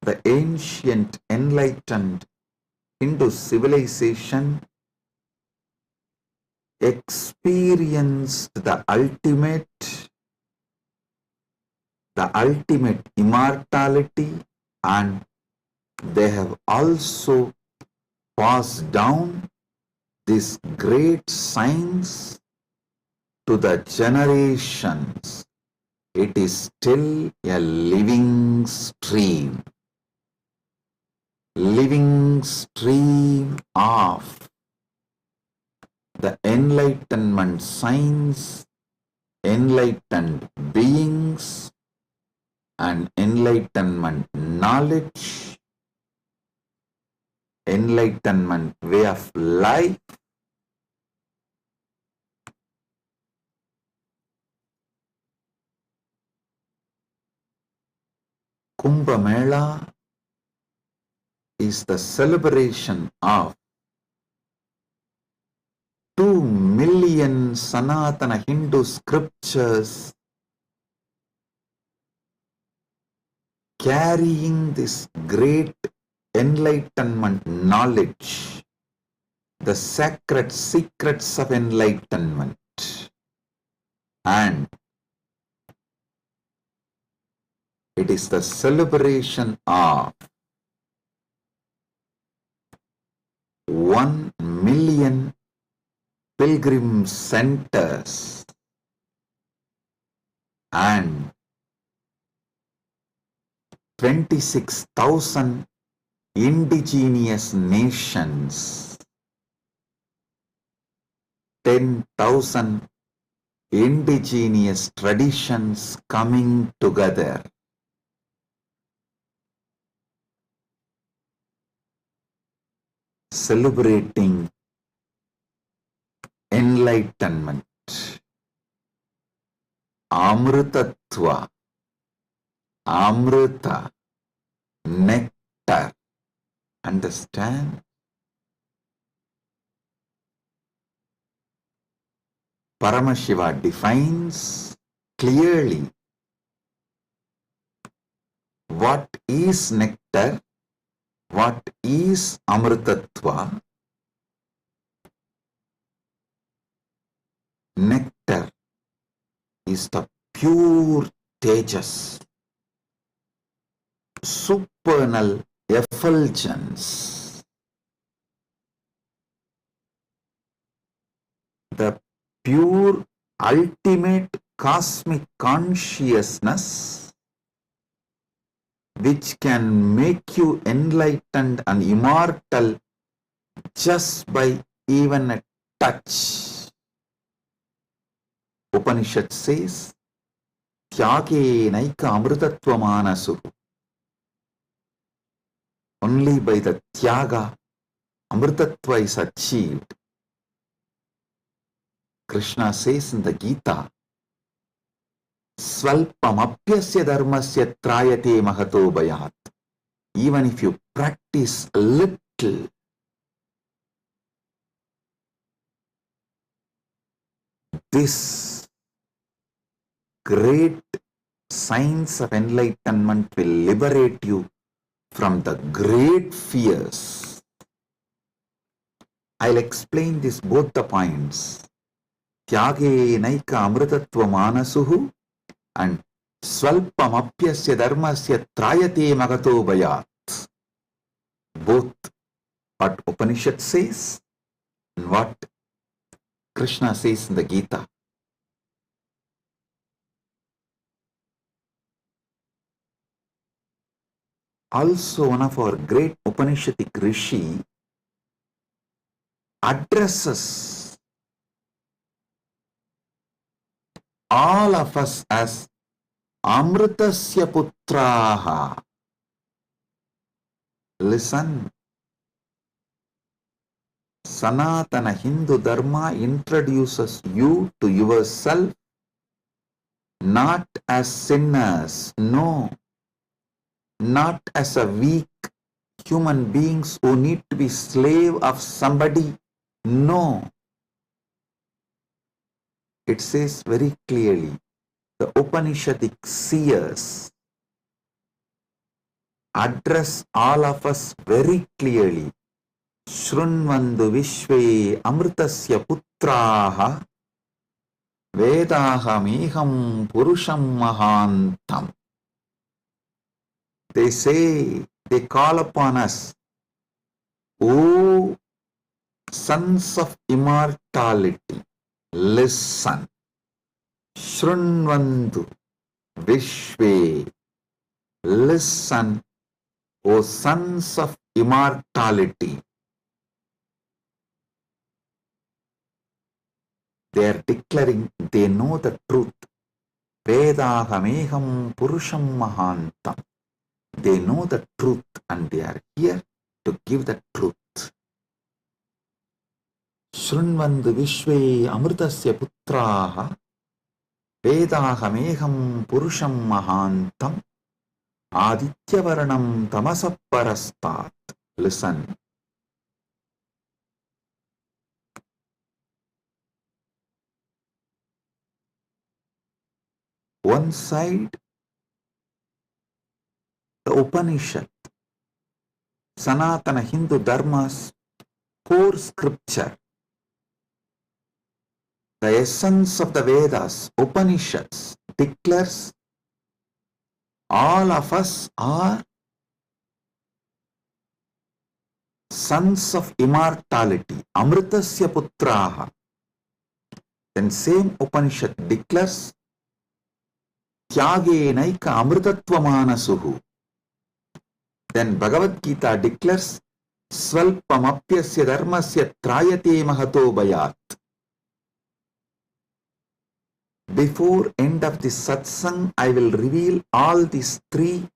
the ancient enlightened Hindu civilization experienced the ultimate immortality, and they have also passed down this great science to the generations. It is still a living stream of the enlightenment science, enlightened beings, and enlightenment knowledge, enlightenment way of life. Kumbh Mela is the celebration of 2 million Sanatana Hindu scriptures carrying this great enlightenment knowledge, the sacred secrets of enlightenment, and it is the celebration of 1 million pilgrim centers and 26,000 indigenous nations, 10,000 indigenous traditions coming together. Celebrating enlightenment, Amritatva, Amrita, nectar. Understand? Paramashiva defines clearly what is nectar What is Amritatva? Nectar is the pure tejas, supernal effulgence, the pure ultimate cosmic consciousness which can make you enlightened and immortal just by even a touch. Upanishad says, Tyage naika amritatva manasu. Only by the tyaga, amritatva is achieved. Krishna says in the Gita, Svalpamapyasya dharmasya trayate mahato bhayat. Even if you practice a little, this great science of enlightenment will liberate you from the great fears. I'll explain this both the points. Tyage naika amritatva manasuhu and Svalpamapyasya dharmasya trayate magato bhayat. Both what Upanishad says and what Krishna says in the Gita. Also, one of our great Upanishadic rishi addresses all of us as Amritasya Putraha. Listen, Sanatana Hindu Dharma introduces you to yourself not as sinners, no, not as a weak human beings who need to be slave of somebody, no. It says very clearly, the Upanishadic seers address all of us very clearly. Shrunvandu Vishve Amritasya Putraha Vedaham Purusham Mahantam. They say, they call upon us, O sons of immortality, listen. Shrunvandu Vishve, listen, O sons of immortality. They are declaring they know the truth. Vedahameham Purusham Mahantam. They know the truth and they are here to give the truth. Shrunvandu Vishve Amritasya Putraha Vedahameham Purusham Mahantam Adityavarnam Tamasaparastat. Listen. One side, the Upanishad, Sanatana Hindu Dharma's core scripture, the essence of the Vedas, Upanishads, declares all of us are sons of immortality, Amritasya Putraha. Then same Upanishad declares Tyage naika amritatva manasuhu. Then Bhagavad Gita declares Svalpamapyasya dharmasya trayate mahato bhayat. Before end of this satsang, I will reveal all these three,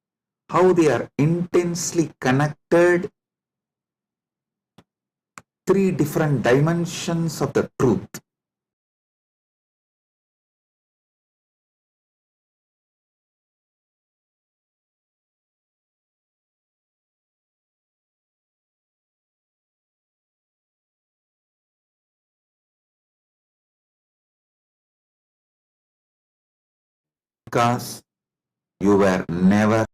how they are intensely connected, three different dimensions of the truth. Because you were never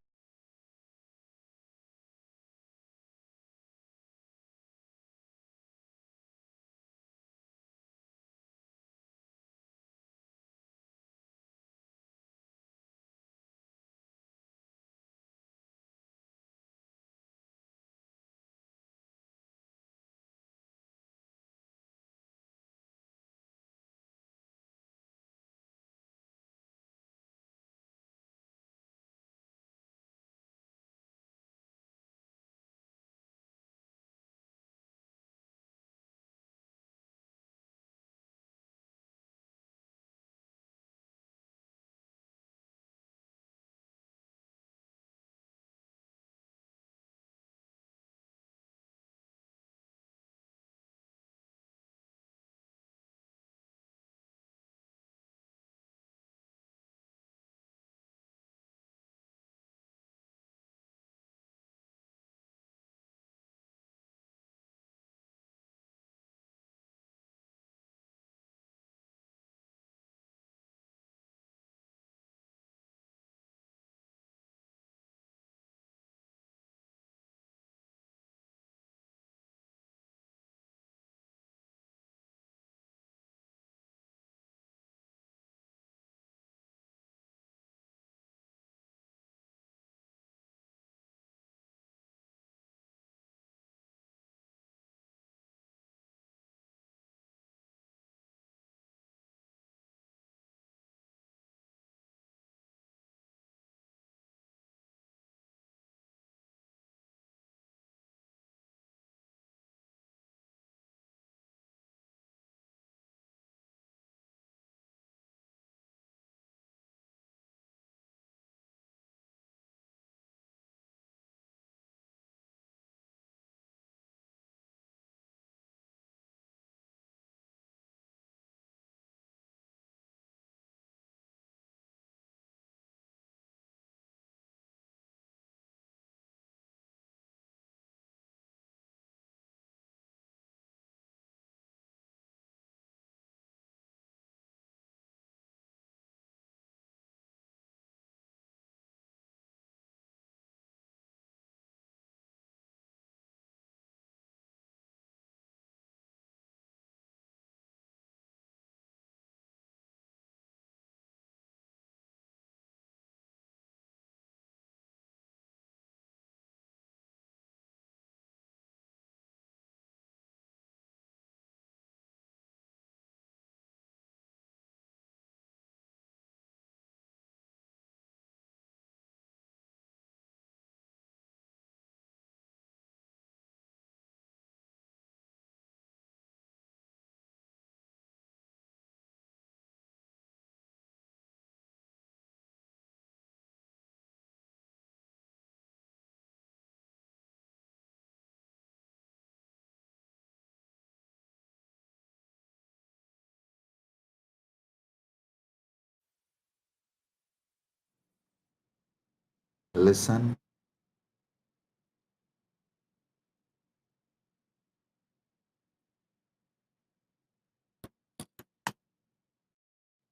Listen.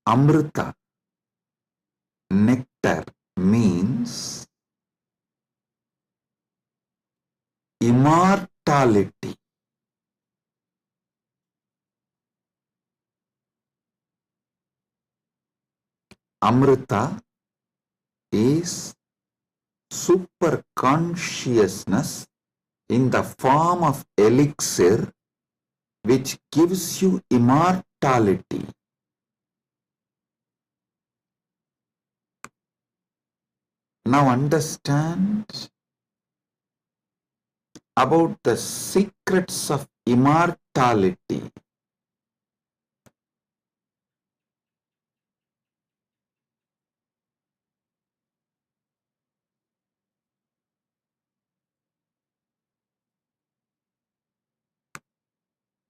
Amrita, nectar, means immortality. Amrita is super consciousness in the form of elixir which gives you immortality. Now understand about the secrets of immortality.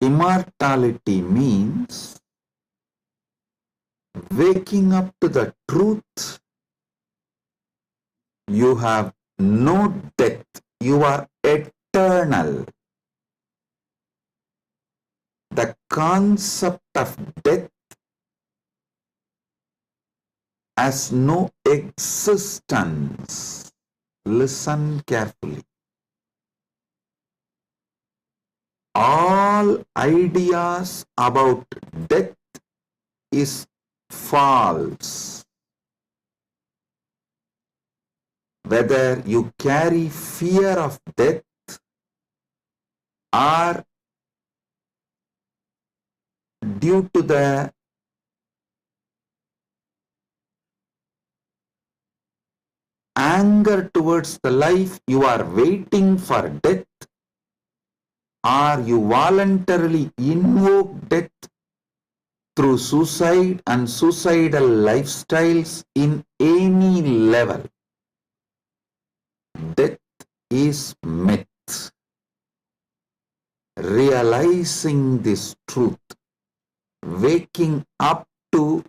Immortality means waking up to the truth. You have no death. You are eternal. The concept of death has no existence. Listen carefully. All ideas about death is false. Whether you carry fear of death or due to the anger towards the life you are waiting for death, or you voluntarily invoke death through suicide and suicidal lifestyles in any level. Death is myth. Realizing this truth, waking up to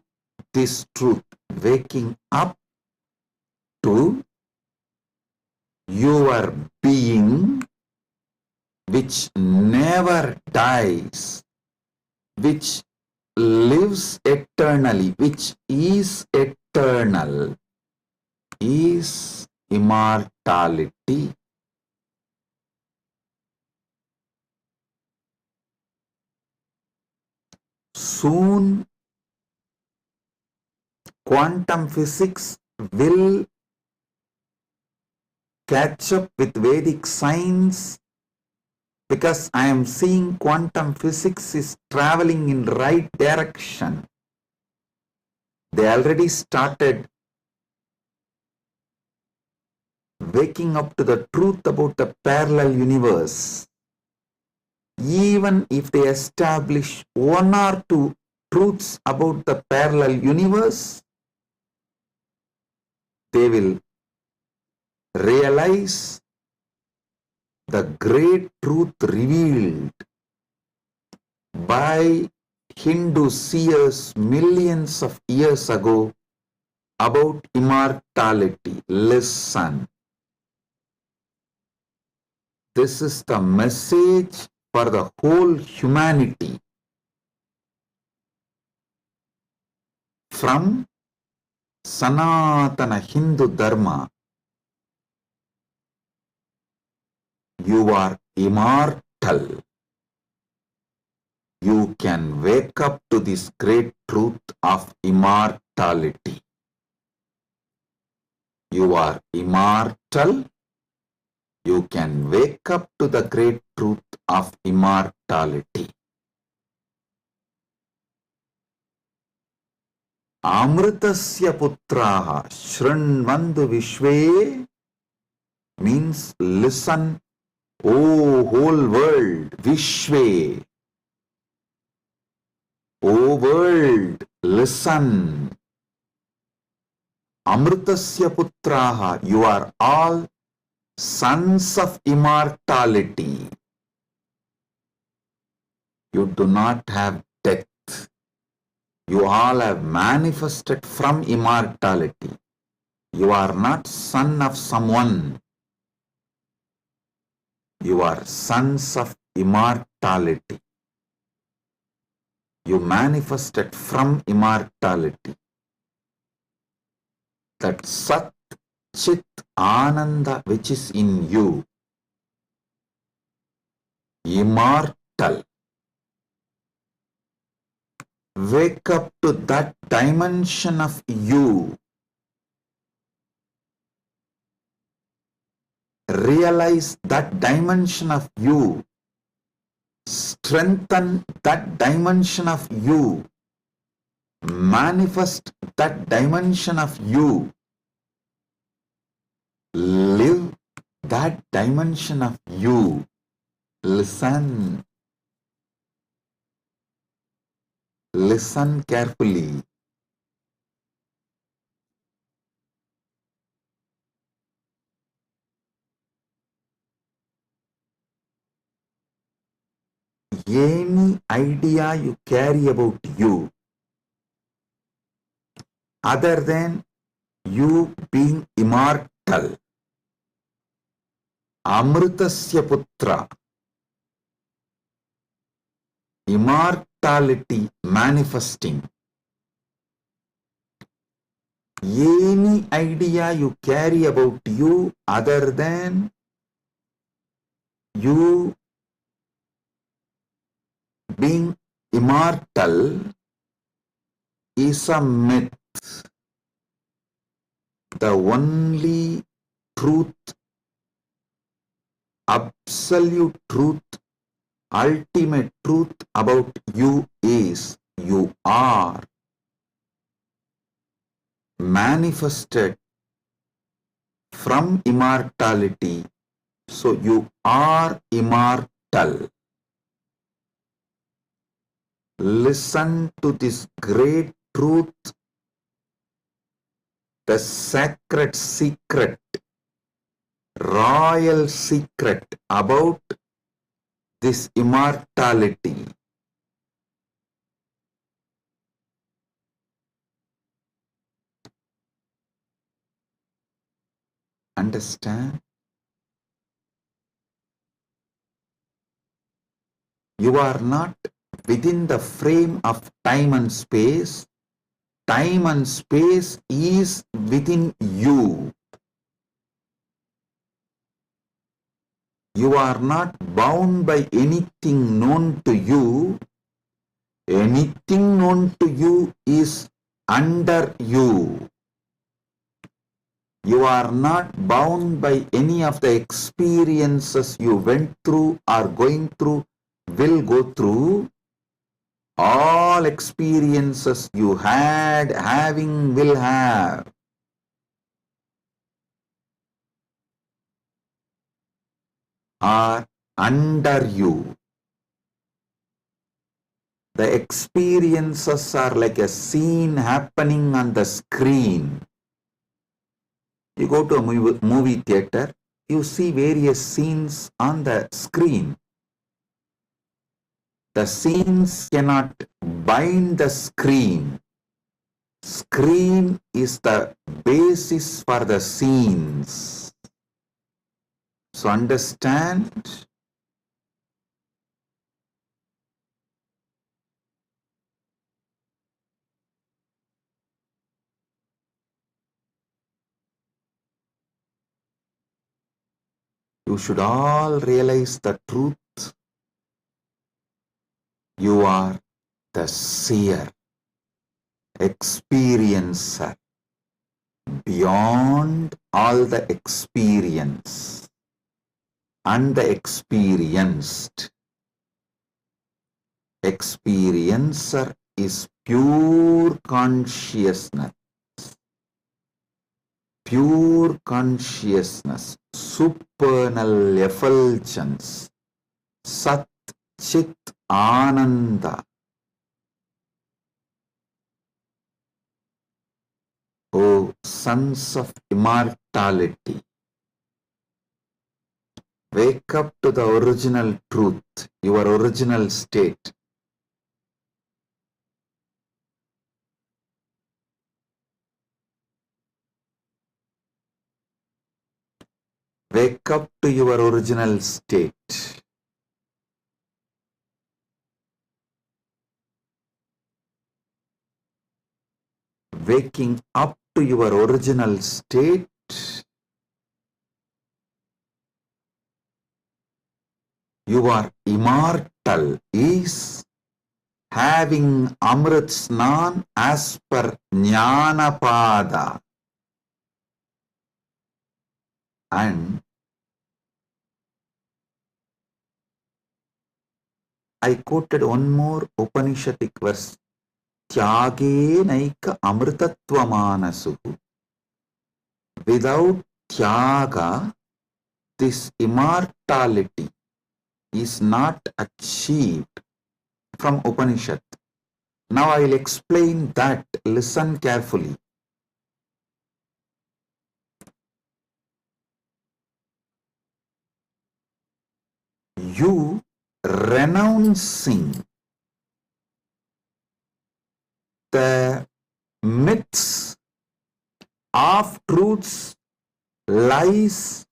this truth, waking up to your being which never dies, which lives eternally, which is eternal, is immortality. Soon, quantum physics will catch up with Vedic science, because I am seeing quantum physics is traveling in right direction. They already started waking up to the truth about the parallel universe. Even if they establish one or two truths about the parallel universe, they will realize the great truth revealed by Hindu seers millions of years ago about immortality. Listen. This is the message for the whole humanity. From Sanatana Hindu Dharma, you are immortal. You can wake up to this great truth of immortality. You are immortal. You can wake up to the great truth of immortality. Amritasya putraha shrinvandu vishve means listen, O whole world, vishve. O world, listen. Amritasya putraha, you are all sons of immortality. You do not have death. You all have manifested from immortality. You are not son of someone. You are sons of immortality. You manifested from immortality. That Sat Chit Ananda which is in you, immortal. Wake up to that dimension of you. Realize that dimension of you. Strengthen that dimension of you. Manifest that dimension of you. Live that dimension of you. Listen. Listen carefully. Any idea you carry about you, other than you being immortal, Amritasya Putra, immortality manifesting, any idea you carry about you other than you being immortal is a myth. The only truth, absolute truth, ultimate truth about you is you are manifested from immortality. So you are immortal. Listen to this great truth, the sacred secret, royal secret about this immortality. Understand? You are not within the frame of time and space. Time and space is within you. You are not bound by anything known to you. Anything known to you is under you. You are not bound by any of the experiences you went through, are going through, will go through. All experiences you had, having, will have, are under you. The experiences are like a scene happening on the screen. You go to a movie theater, you see various scenes on the screen. The scenes cannot bind the screen. Screen is the basis for the scenes. So understand? You should all realize the truth. You are the seer, experiencer, beyond all the experience and the experienced. Experiencer is pure consciousness. Pure consciousness, supernal effulgence, Sat Chit Ananda. O sons of immortality, wake up to the original truth, your original state. Wake up to your original state. Waking up to your original state you are immortal is having Amrit Snan as per Jnanapada. And I quoted one more Upanishadic verse. Tyage naika amritattva manasu. Without tyaga, this immortality is not achieved. From Upanishad. Now I will explain that. Listen carefully. You renouncing the myths, half-truths, lies,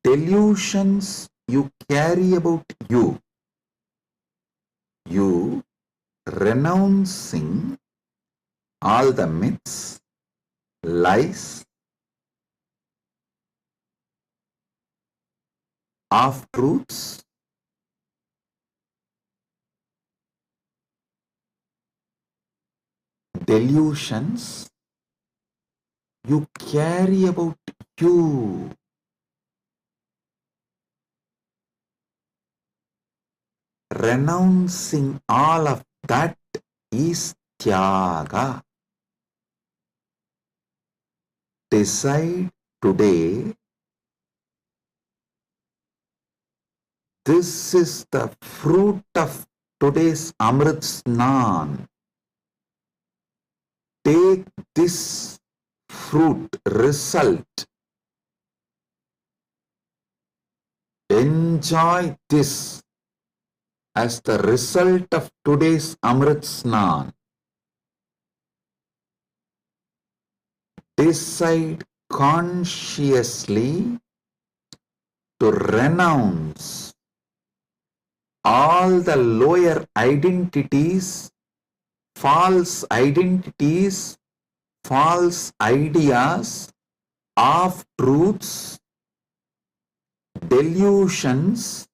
delusions you carry about you. You renouncing all the myths, lies, half-truths, delusions you carry about you. Renouncing all of that is tyaga. Decide today. This is the fruit of today's Amrit Snan. Take this fruit, result. Enjoy this as the result of today's Amrit Snan. Decide consciously to renounce all the lower identities, false ideas, half-truths, delusions,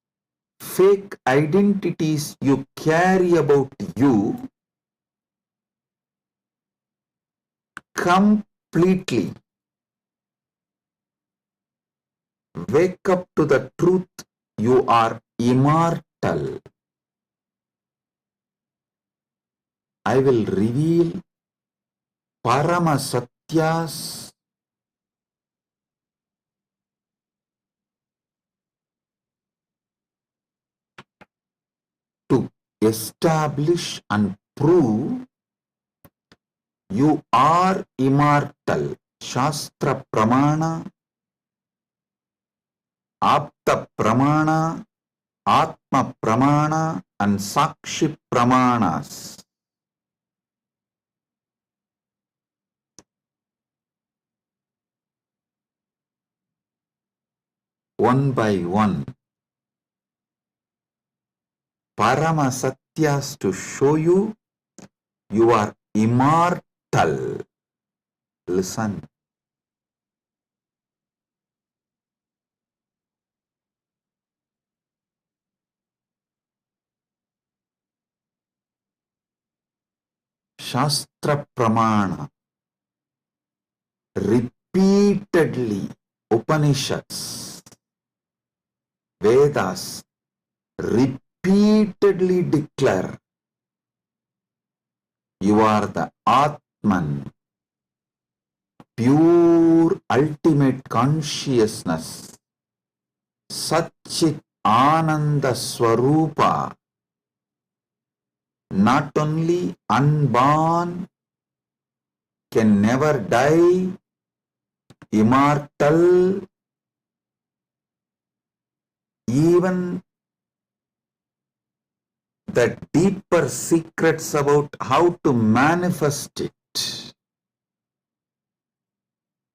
fake identities you carry about you completely. Wake up to the truth. You are immortal. I will reveal Paramasatyas to establish and prove you are immortal. Shastra Pramana, Apta Pramana, Atma Pramana and Sakshi Pramanas. One by one. Paramasatyas to show you you are immortal. Listen. Shastra Pramana. Repeatedly Upanishads, Vedas repeatedly declare you are the Atman, pure ultimate consciousness, Satchit Ananda Swarupa, not only unborn, can never die, immortal, even the deeper secrets about how to manifest it.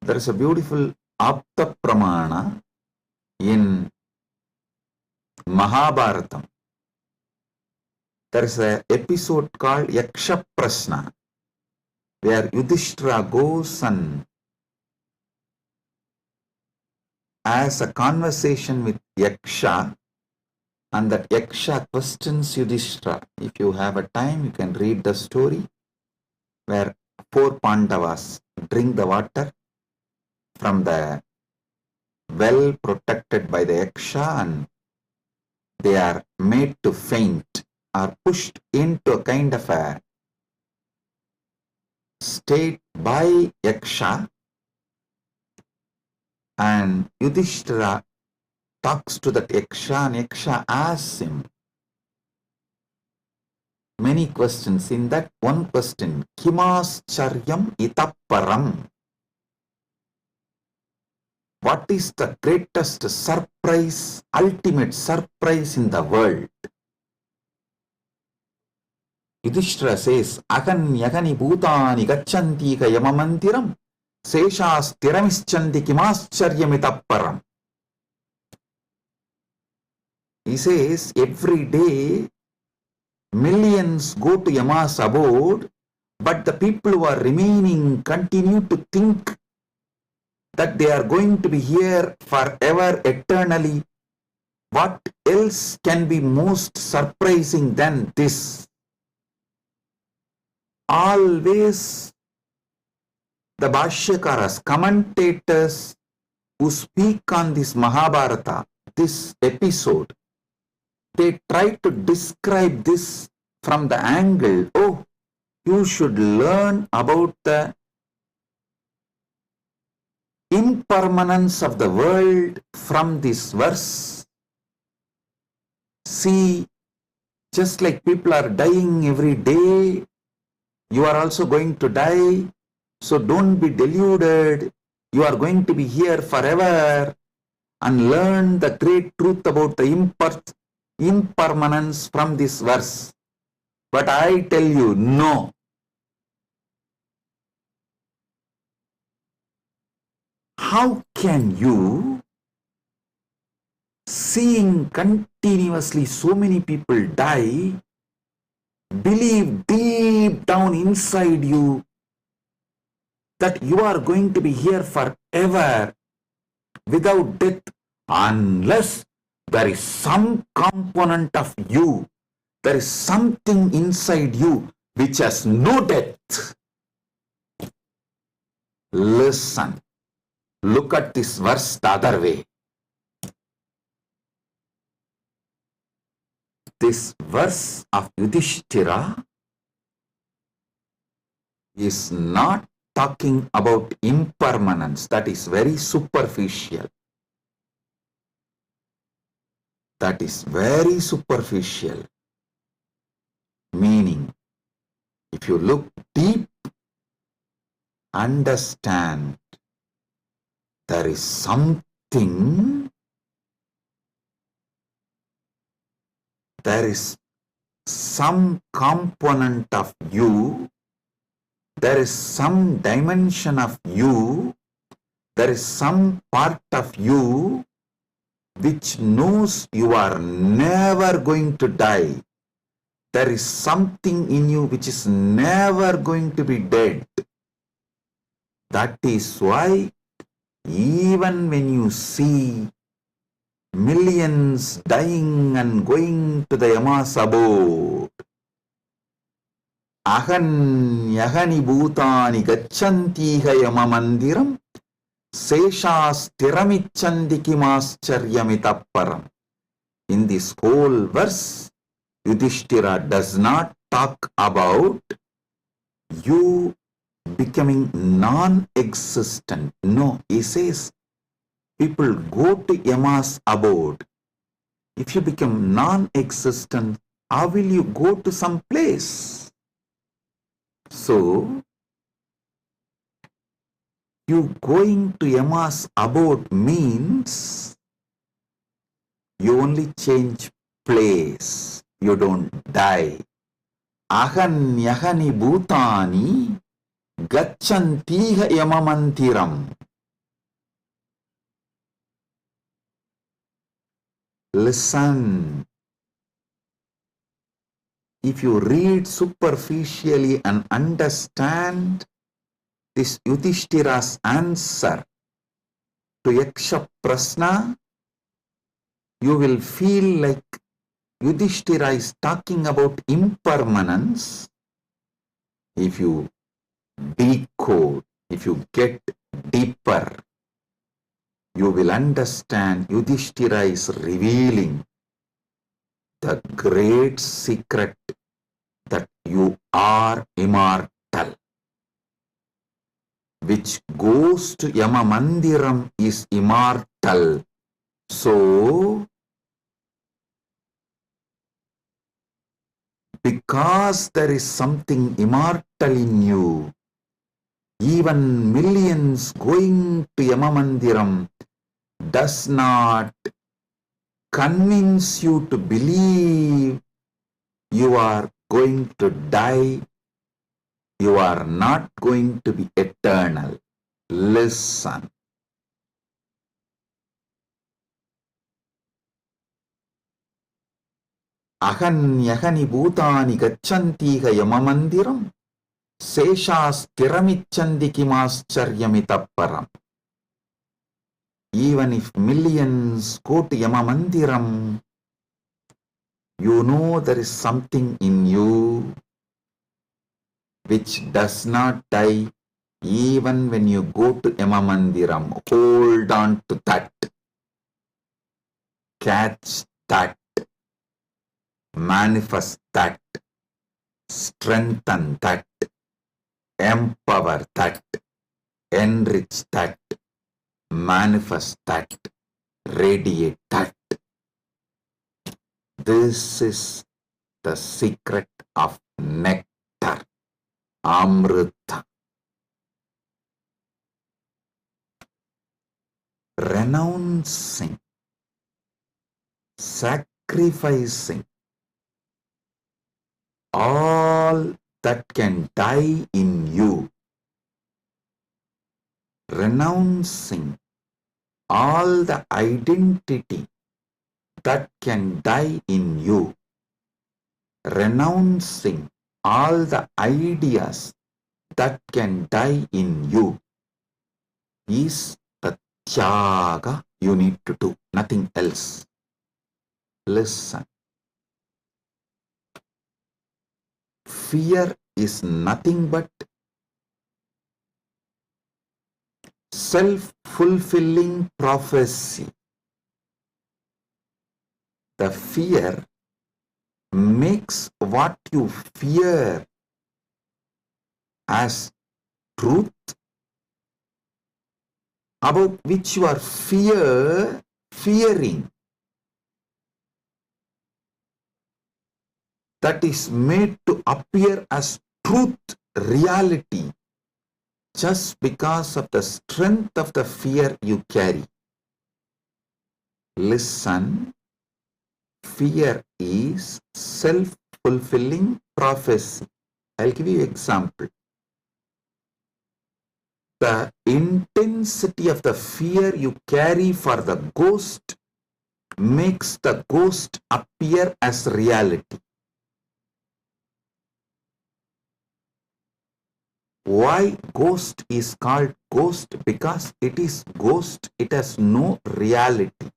There is a beautiful Apta Pramana, in Mahabharatam, there is an episode called Yaksha Prashna, where Yudhishthira goes and has a conversation with Yaksha, and that Yaksha questions Yudhishthira. If you have a time, you can read the story where 4 Pandavas drink the water from the well protected by the Yaksha, and they are made to faint, are pushed into a kind of a state by Yaksha, and Yudhishthira talks to that Yaksha, and Yaksha asks him many questions. In that one question, Kimascharyam itapparam, what is the greatest surprise, ultimate surprise in the world? Yudhishthira says, Agan yagani bhutani gacchanti ka yamamantiram seshas tiramischanti kimascharyamitaparam. He says, every day millions go to Yama's abode, but the people who are remaining continue to think that they are going to be here forever, eternally. What else can be most surprising than this? Always the Bhashyakaras, commentators who speak on this Mahabharata, this episode, they try to describe this from the angle, oh, you should learn about the impermanence of the world from this verse. See, just like people are dying every day, you are also going to die. So don't be deluded. You are going to be here forever, and learn the great truth about the impermanence from this verse. But I tell you, no. How can you, seeing continuously so many people die, believe deep down inside you that you are going to be here forever without death, unless there is some component of you, there is something inside you which has no death? Listen. Look at this verse the other way. This verse of Yudhishthira is not talking about impermanence. That is very superficial. That is very superficial. Meaning, if you look deep, understand, there is something, there is some component of you, there is some dimension of you, there is some part of you which knows you are never going to die. There is something in you which is never going to be dead. That is why even when you see millions dying and going to the Yama's abode, Ahan yagani bhutani gacchantiha yamamandiram seshas tiramicchanti kimascharyamitaparam. In this whole verse, Yudhishthira does not talk about you becoming non-existent. No, he says people go to Yama's abode. If you become non-existent, how will you go to some place? So, you going to Yama's abode means you only change place. You don't die. Ahan yagani bhutani gacchantiha yamamantiram. Listen. If you read superficially and understand this Yudhishthira's answer to Yaksha Prasna, you will feel like Yudhishthira is talking about impermanence. If you decode, if you get deeper, you will understand Yudhishthira is revealing the great secret that you are immortal. Which goes to Yama Mandiram is immortal. So, because there is something immortal in you, even millions going to Yama Mandiram does not convince you to believe you are going to die, you are not going to be eternal. Listen. Ahanyahani bhutani gacchantiha yamamandiram seshasthiramichandi kimascharyamitapparam. Even if millions go to Yamamandiram, you know there is something in you which does not die even when you go to Yamamandiram. Hold on to that. Catch that. Manifest that. Strengthen that. Empower that. Enrich that. Manifest that, radiate that. This is the secret of nectar, Amrita. Renouncing, sacrificing all that can die in you. Renouncing all the identity that can die in you. Renouncing all the ideas that can die in you is the tyaga you need to do, nothing else. Listen. Fear is nothing but self-fulfilling prophecy. The fear makes what you fear as truth, about which you are fearing. That is made to appear as truth, reality, just because of the strength of the fear you carry. Listen, fear is self-fulfilling prophecy. I'll give you an example. The intensity of the fear you carry for the ghost makes the ghost appear as reality. Why ghost is called ghost? Because it is ghost, it has no reality.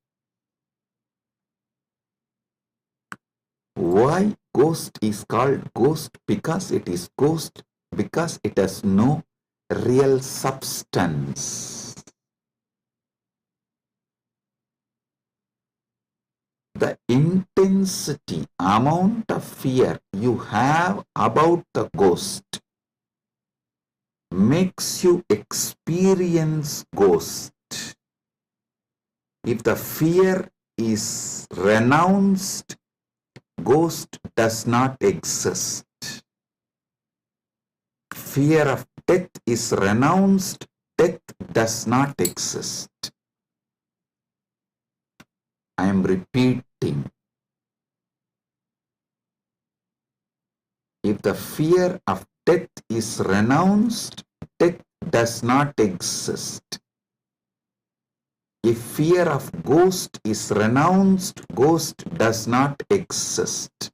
Why ghost is called ghost? Because it is ghost, because it has no real substance. The intensity, amount of fear you have about the ghost makes you experience ghost. If the fear is renounced, ghost does not exist. Fear of death is renounced, death does not exist. I am repeating. If the fear of death is renounced, death does not exist. if fear of ghost is renounced, ghost does not exist.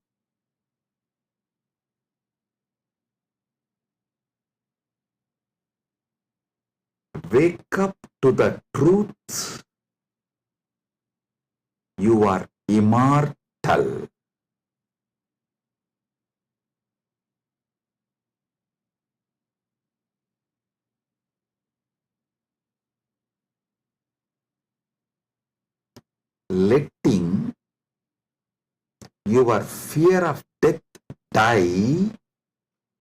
Wake up to the truth. You are immortal. Letting your fear of death die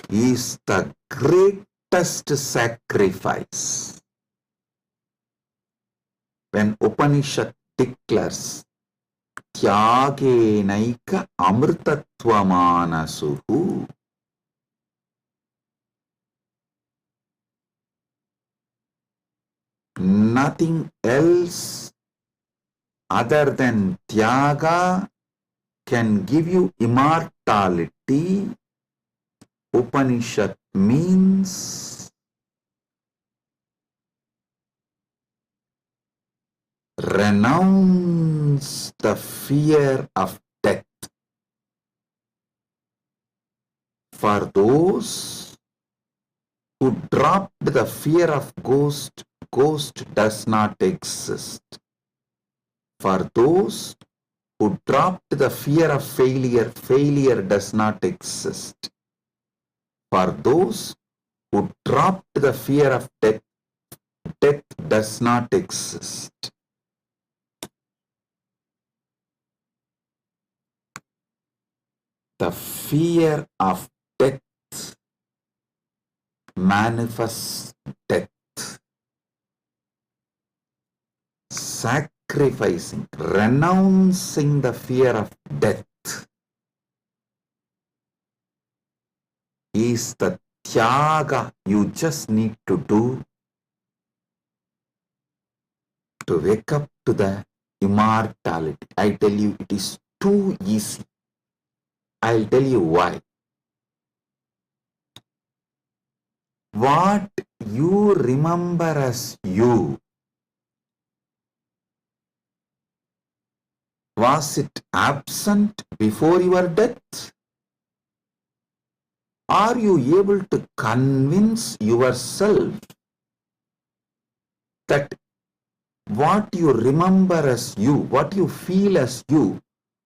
is the greatest sacrifice. When Upanishad declares Tyagenaika amritatvamānasuhu, nothing else other than Tyaga can give you immortality. Upanishad means renounce the fear of death. For those who dropped the fear of ghost, ghost does not exist. For those who dropped the fear of failure, failure does not exist. For those who dropped the fear of death, death does not exist. The fear of death manifests death. Sacrificing, renouncing the fear of death is the tyaga you just need to do to wake up to the immortality. I tell you, it is too easy. I'll tell you why. What you remember as you, was it absent before your death? Are you able to convince yourself that what you remember as you, what you feel as you,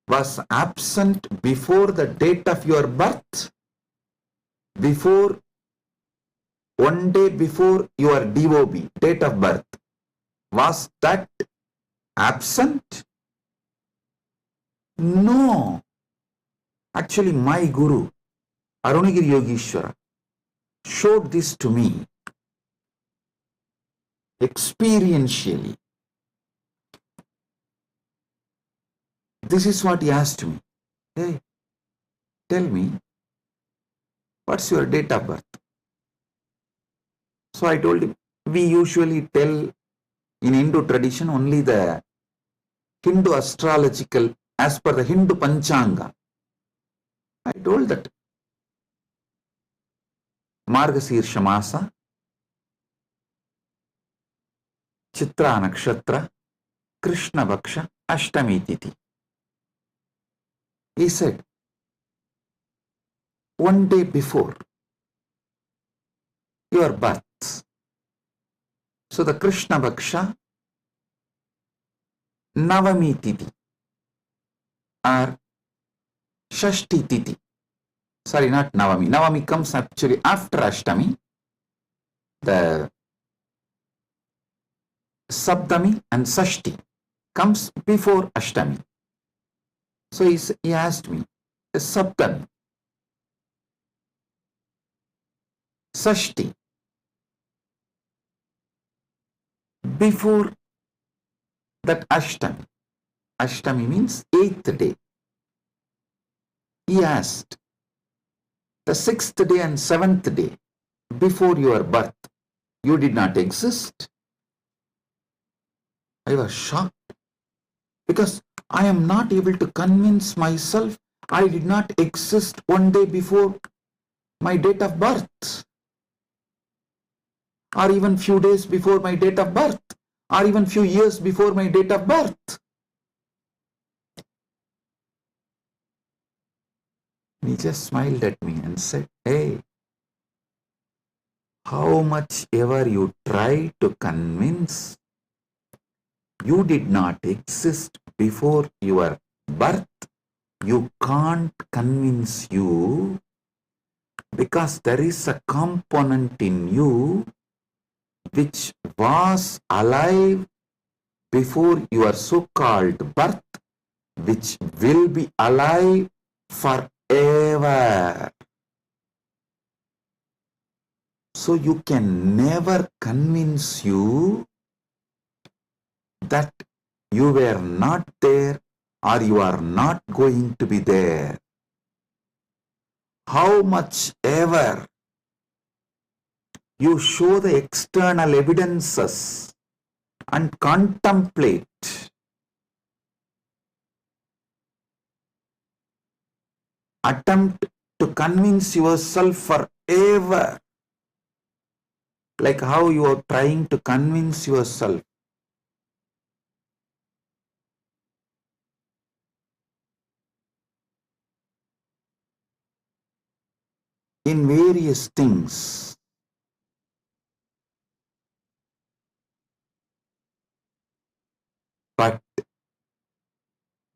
was absent before the date of your birth? Before, one day before your DOB, date of birth, was that absent? No. Actually, my Guru, Arunagiri Yogeshwara, showed this to me experientially. This is what he asked me. Hey, tell me, what's your date of birth? So I told him, we usually tell in Hindu tradition only the Hindu astrological, as per the Hindu Panchanga. I told that Margasirsha Masa, Chitra Nakshatra, Krishna Bhaksha, Ashtami Tithi. He said, one day before your birth, so the Krishna Bhaksha, Navami Tithi or Shashti Tithi. Sorry, not Navami. Navami comes actually after Ashtami. The Saptami and Sashti comes before Ashtami. So he asked me, the Saptami, Sashti, before that Ashtami. Ashtami means 8th day. He asked, the 6th day and 7th day before your birth, you did not exist? I was shocked because I am not able to convince myself I did not exist one day before my date of birth, or even few days before my date of birth, or even few years before my date of birth. He just smiled at me and said, hey, how much ever you try to convince, you did not exist before your birth, you can't convince you, because there is a component in you which was alive before your so-called birth, which will be alive forever. So you can never convince you that you were not there or you are not going to be there. How much ever you show the external evidences and contemplate, attempt to convince yourself forever, like how you are trying to convince yourself in various things. But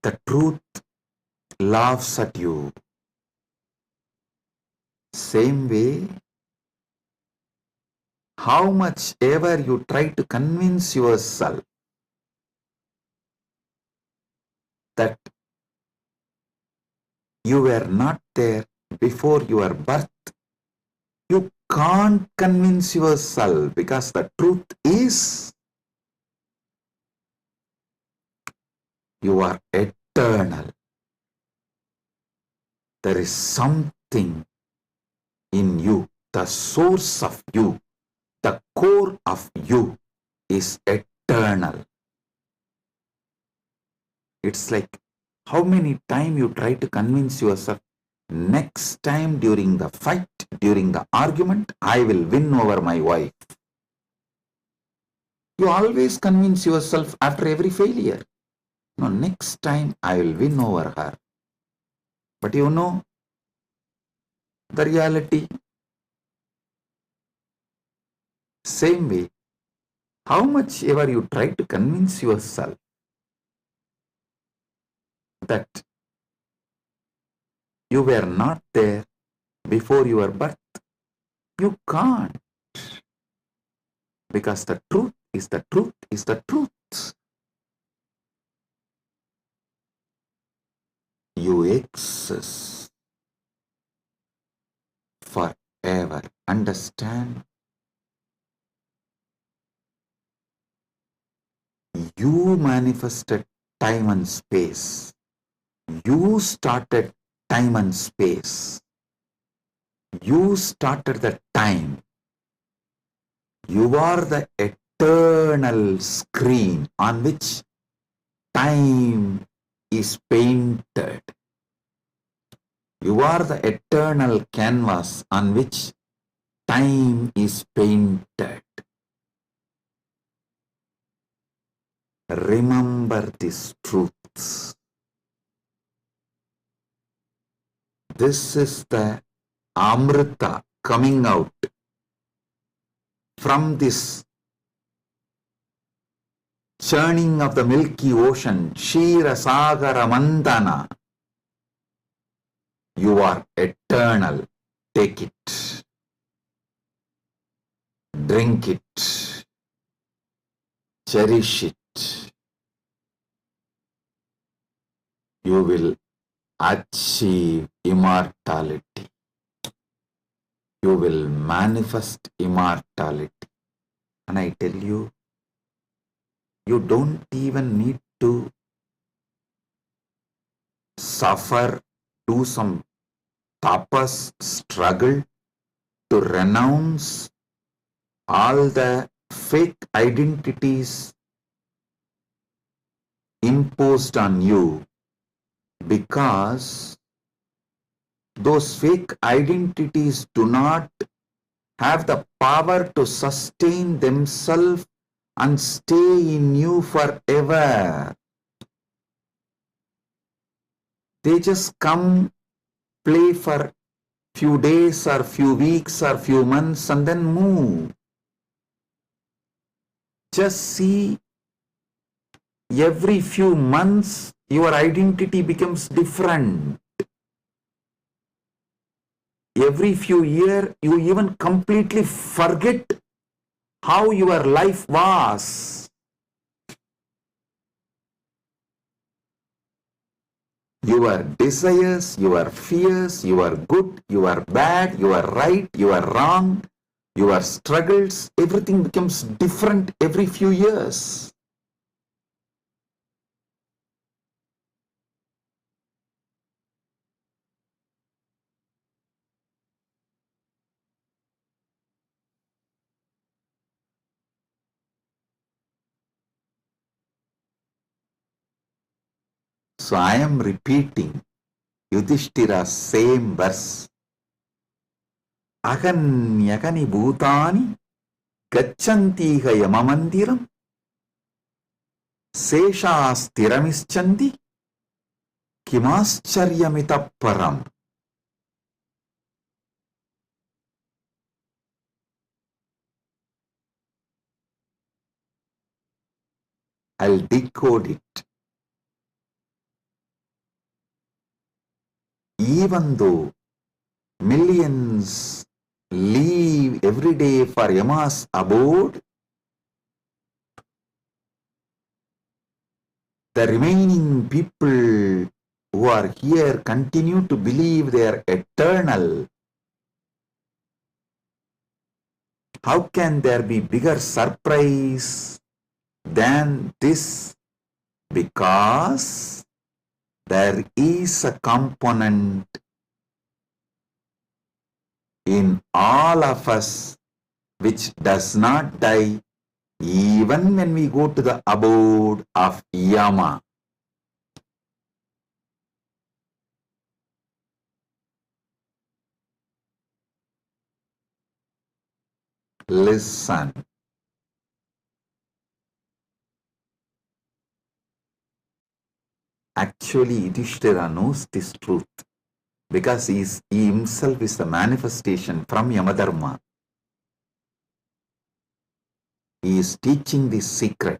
the truth laughs at you. Same way, how much ever you try to convince yourself that you were not there before your birth, you can't convince yourself, because the truth is you are eternal. There is something in you, the source of you, the core of you is eternal. It's like how many times you try to convince yourself, next time during the fight, during the argument, I will win over my wife. You always convince yourself after every failure, no, next time I will win over her. But you know the reality. Same way, how much ever you try to convince yourself that you were not there before your birth, you can't, because the truth is the truth is the truth. You exist forever. Understand? You manifested time and space. You started time and space. You started the time. You are the eternal screen on which time is painted. You are the eternal canvas on which time is painted. Remember these truths. This is the Amrita coming out from this churning of the Milky Ocean, Shira Sagara Mandana. You are eternal. Take it. Drink it. Cherish it. You will achieve immortality. You will manifest immortality. And I tell you, you don't even need to suffer, do some tapas, struggle to renounce all the fake identities imposed on you, because those fake identities do not have the power to sustain themselves and stay in you forever. They just come, play for few days or few weeks or few months and then move. Just see, every few months your identity becomes different. Every few years you even completely forget how your life was. Your desires, your fears, your good, your bad, your right, your wrong, your struggles, everything becomes different every few years. So I am repeating Yudhishthira's same verse. Aganyagani bhutani gachantiha yamamandiram seshasthiramischanti kimascharyamitah param. I'll decode it. Even though millions leave every day for Yama's abode, the remaining people who are here continue to believe they are eternal. How can there be bigger surprise than this? Because there is a component in all of us which does not die even when we go to the abode of Yama. Listen. Actually, Yudhishthira knows this truth because he himself is the manifestation from Yamadharma. He is teaching this secret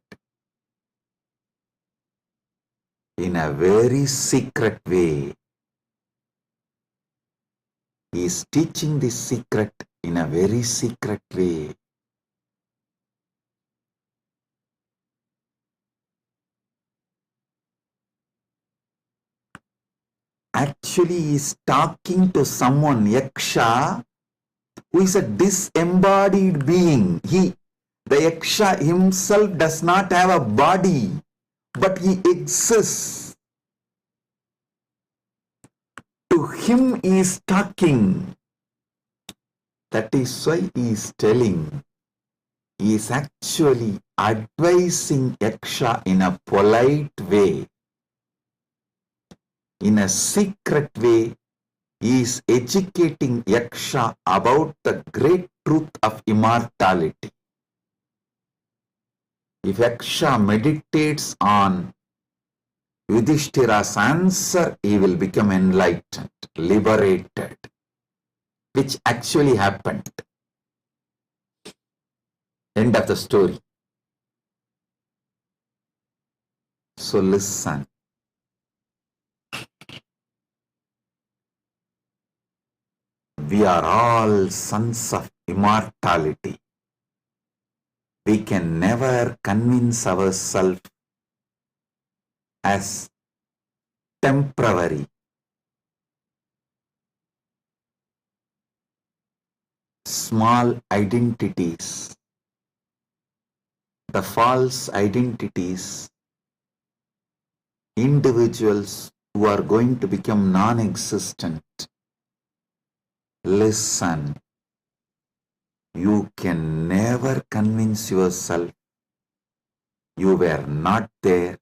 in a very secret way. He is teaching this secret in a very secret way. Actually, he is talking to someone, Yaksha, who is a disembodied being. The Yaksha himself does not have a body, but he exists. To him he is talking. That is why he is telling. He is actually advising Yaksha in a polite way. In a secret way, he is educating Yaksha about the great truth of immortality. If Yaksha meditates on Yudhishthira's answer, he will become enlightened, liberated, which actually happened. End of the story. So listen. We are all sons of immortality. We can never convince ourselves as temporary. Small identities, the false identities, individuals who are going to become non-existent. Listen, you can never convince yourself you were not there.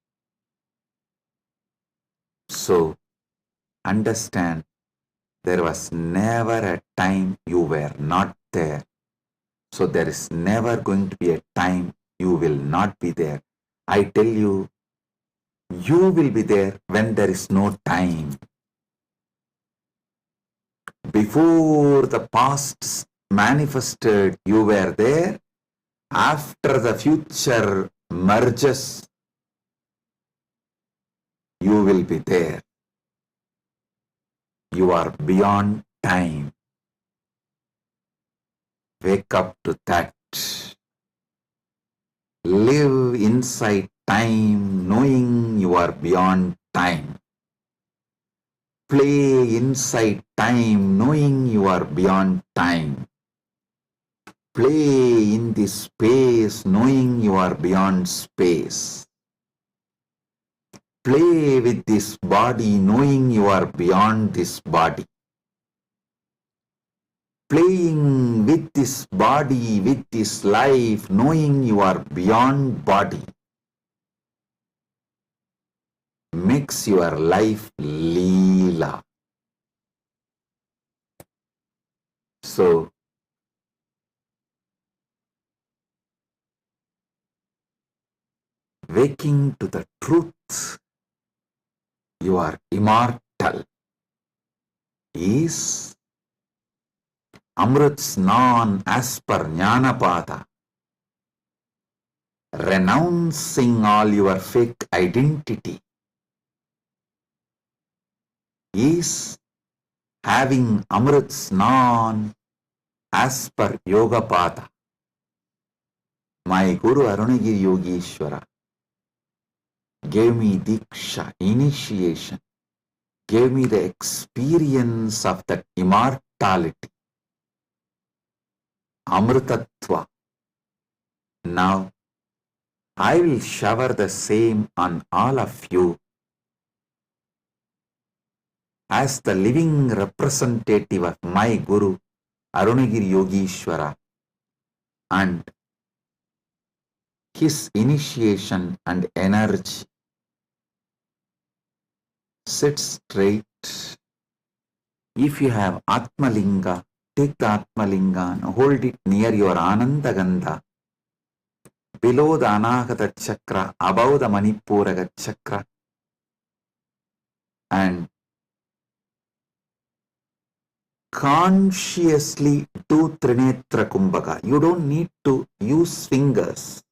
So, understand, there was never a time you were not there. So, there is never going to be a time you will not be there. I tell you, you will be there when there is no time. Before the past manifested, you were there. After the future merges, you will be there. You are beyond time. Wake up to that. Live inside time, knowing you are beyond time. Play inside time, knowing you are beyond time. Play in this space, knowing you are beyond space. Play with this body, knowing you are beyond this body. Playing with this body, with this life, knowing you are beyond body, makes your life Leela. So, waking to the truth, you are immortal, is Amrit Snan as per Jnanapada, renouncing all your fake identity, is having Amrit Snan as per Yogapada. My Guru Arunagiri Yogeshwara gave me Diksha, initiation, gave me the experience of that immortality, Amritatva. Now, I will shower the same on all of you as the living representative of my Guru, Arunagiri Yogeshwara, and his initiation and energy. Sit straight. If you have Atmalinga, take the Atmalinga and hold it near your Ananda Gandha, below the Anahata Chakra, above the Manipuraga Chakra, and consciously do Trinetra Kumbhaka. You don't need to use fingers.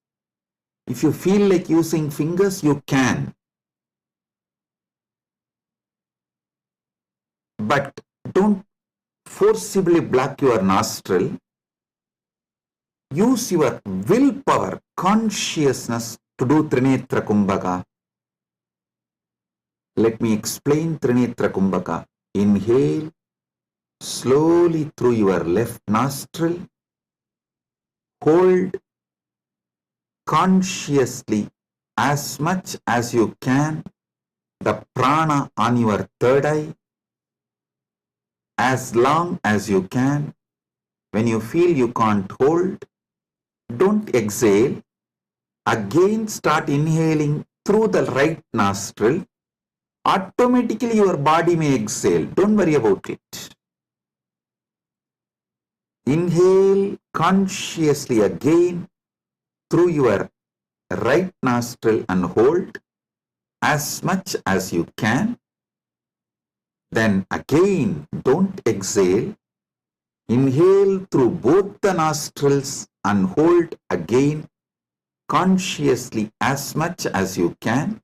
If you feel like using fingers, you can. But don't forcibly block your nostril. Use your willpower, consciousness to do Trinetra Kumbhaka. Let me explain Trinetra Kumbhaka. Inhale slowly through your left nostril. Hold consciously as much as you can the prana on your third eye, as long as you can. When you feel you can't hold, don't exhale. Again start inhaling through the right nostril. Automatically your body may exhale. Don't worry about it. Inhale consciously again through your right nostril and hold as much as you can. Then again, don't exhale. Inhale through both the nostrils and hold again consciously as much as you can.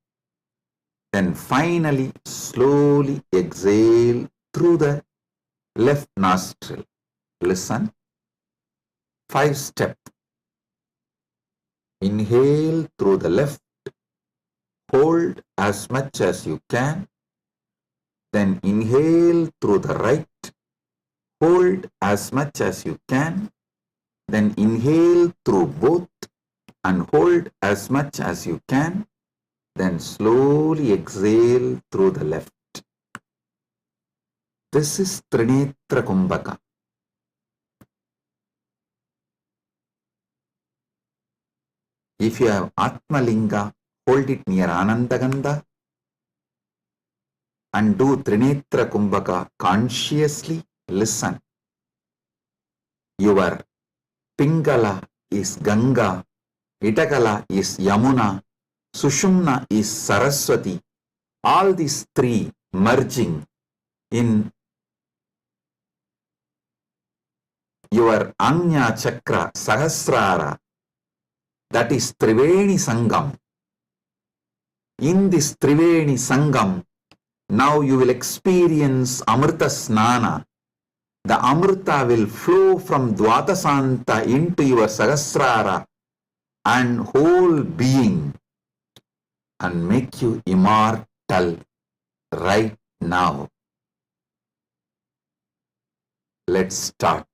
Then finally, slowly exhale through the left nostril. Listen. 5-step. Inhale through the left. Hold as much as you can. Then inhale through the right. Hold as much as you can. Then inhale through both and hold as much as you can. Then slowly exhale through the left. This is Trinetra Kumbhaka. If you have Atmalinga, hold it near Anandagandha and do Trinetra Kumbhaka consciously. Listen. Your Pingala is Ganga Itakala is Yamuna, Sushumna is Saraswati. All these three merging in your Anya Chakra Sahasrara, that is Triveni Sangam. In this Triveni Sangam, now you will experience Amrita Snana. The Amrita will flow from Dvatasanta into your Sahasrara and whole being and make you immortal right now. Let's start.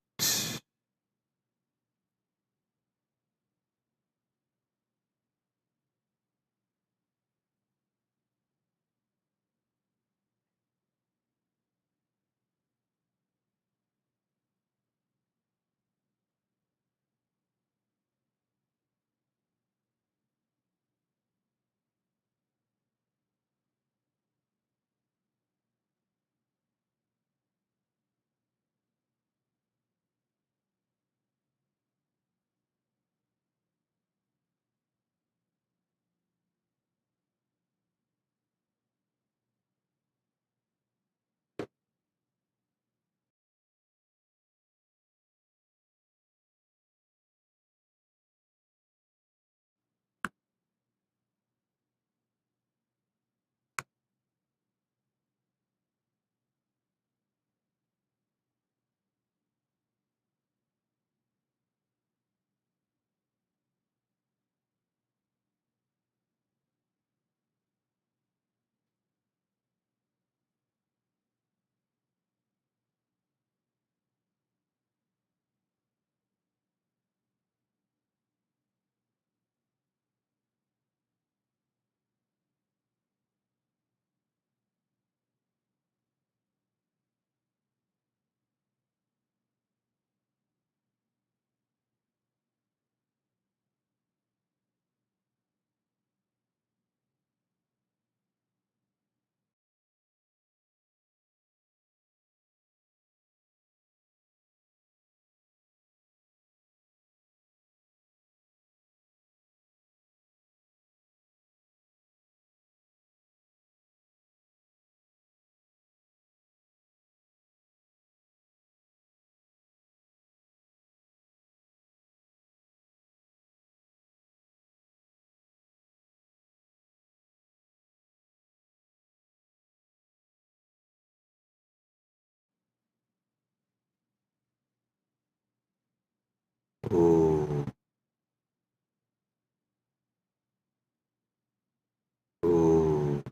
Oh, oh.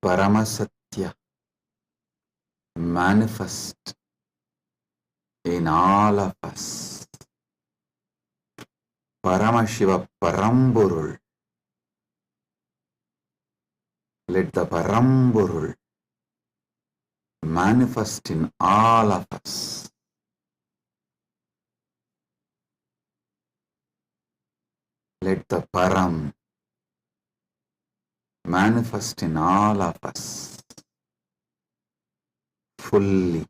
Paramasatya manifest in all of us. Paramashiva Paramburul. Let the Paramburul manifest in all of us. Let the Param manifest in all of us fully.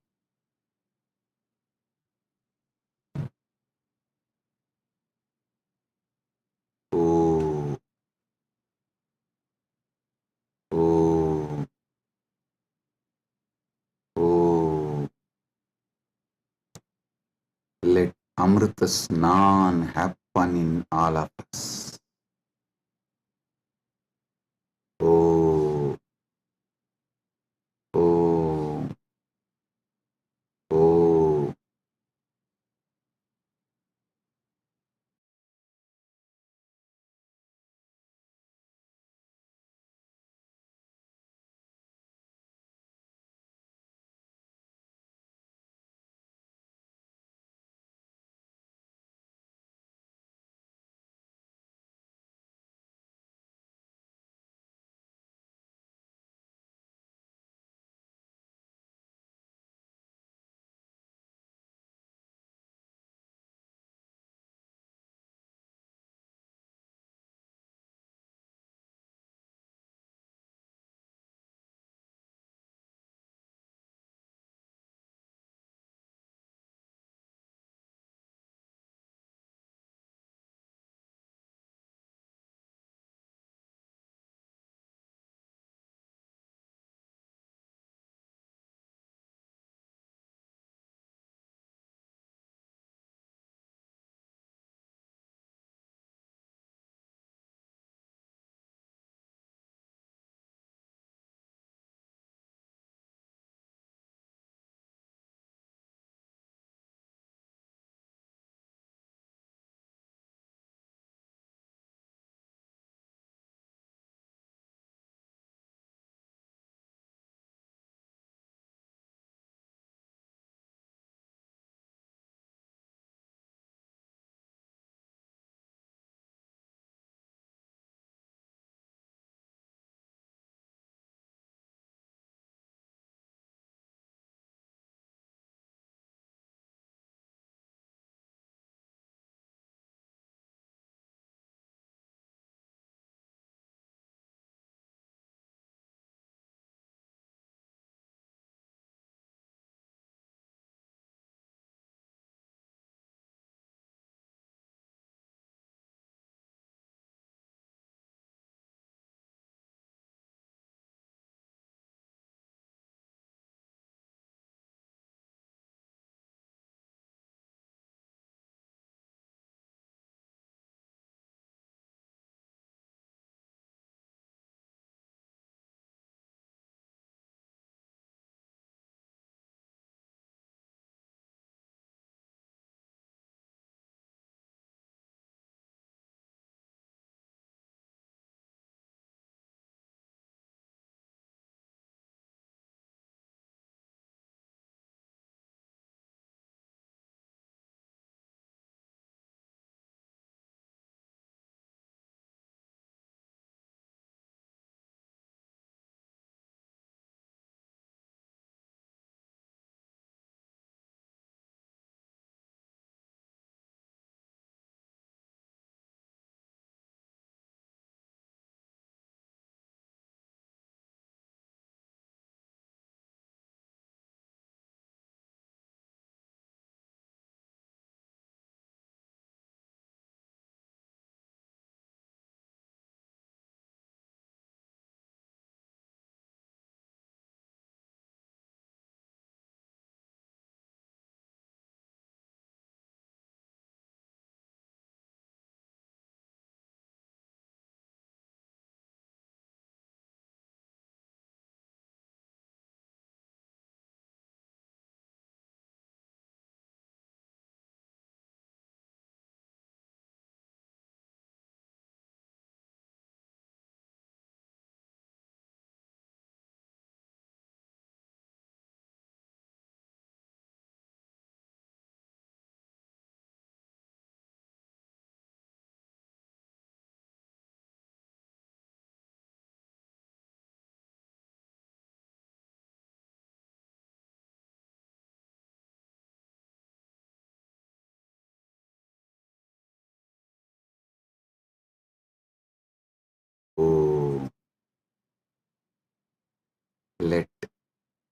Oh, oh, oh. Let Amrit Snan happen in all of us. Oh, oh, oh.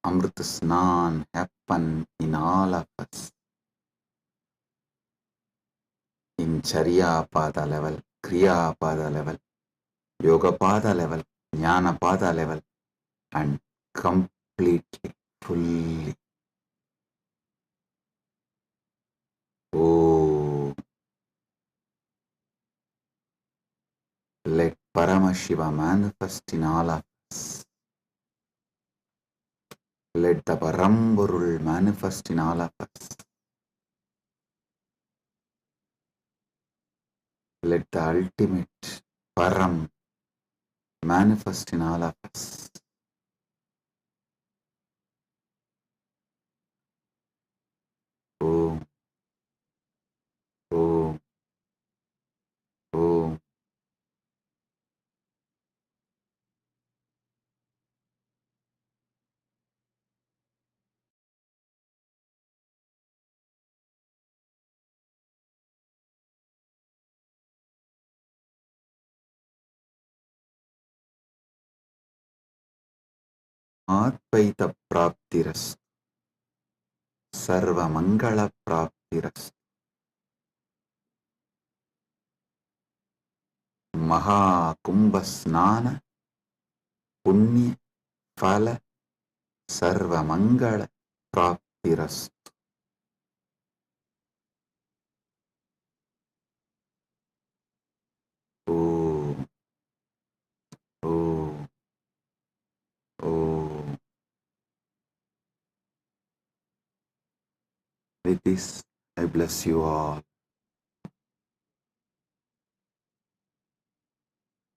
Amrit Snan happen in all of us. In Charya Pada level, Kriya Pada level, Yoga Pada level, Jnana Pada level, and completely, fully. Oh, let Paramashiva manifest in all of us. Let the Paramburul manifest in all of us. Let the ultimate Param manifest in all of us. Om, Om, Om. Advaita Praptiras, Sarva Mangala Praptiras, MahaKumbh Snana, Punya Phala, Sarva Mangala Praptiras. Om, Om, Om. With this, I bless you all.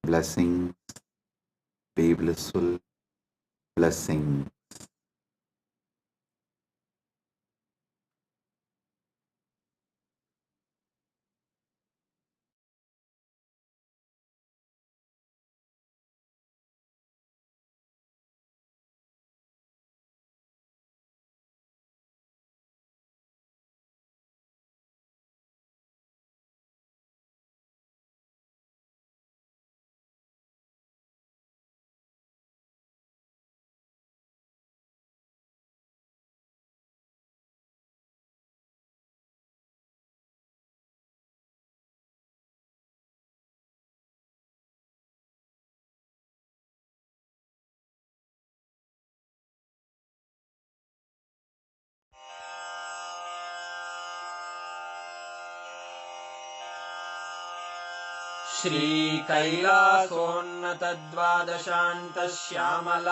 Blessings, be blissful, blessings.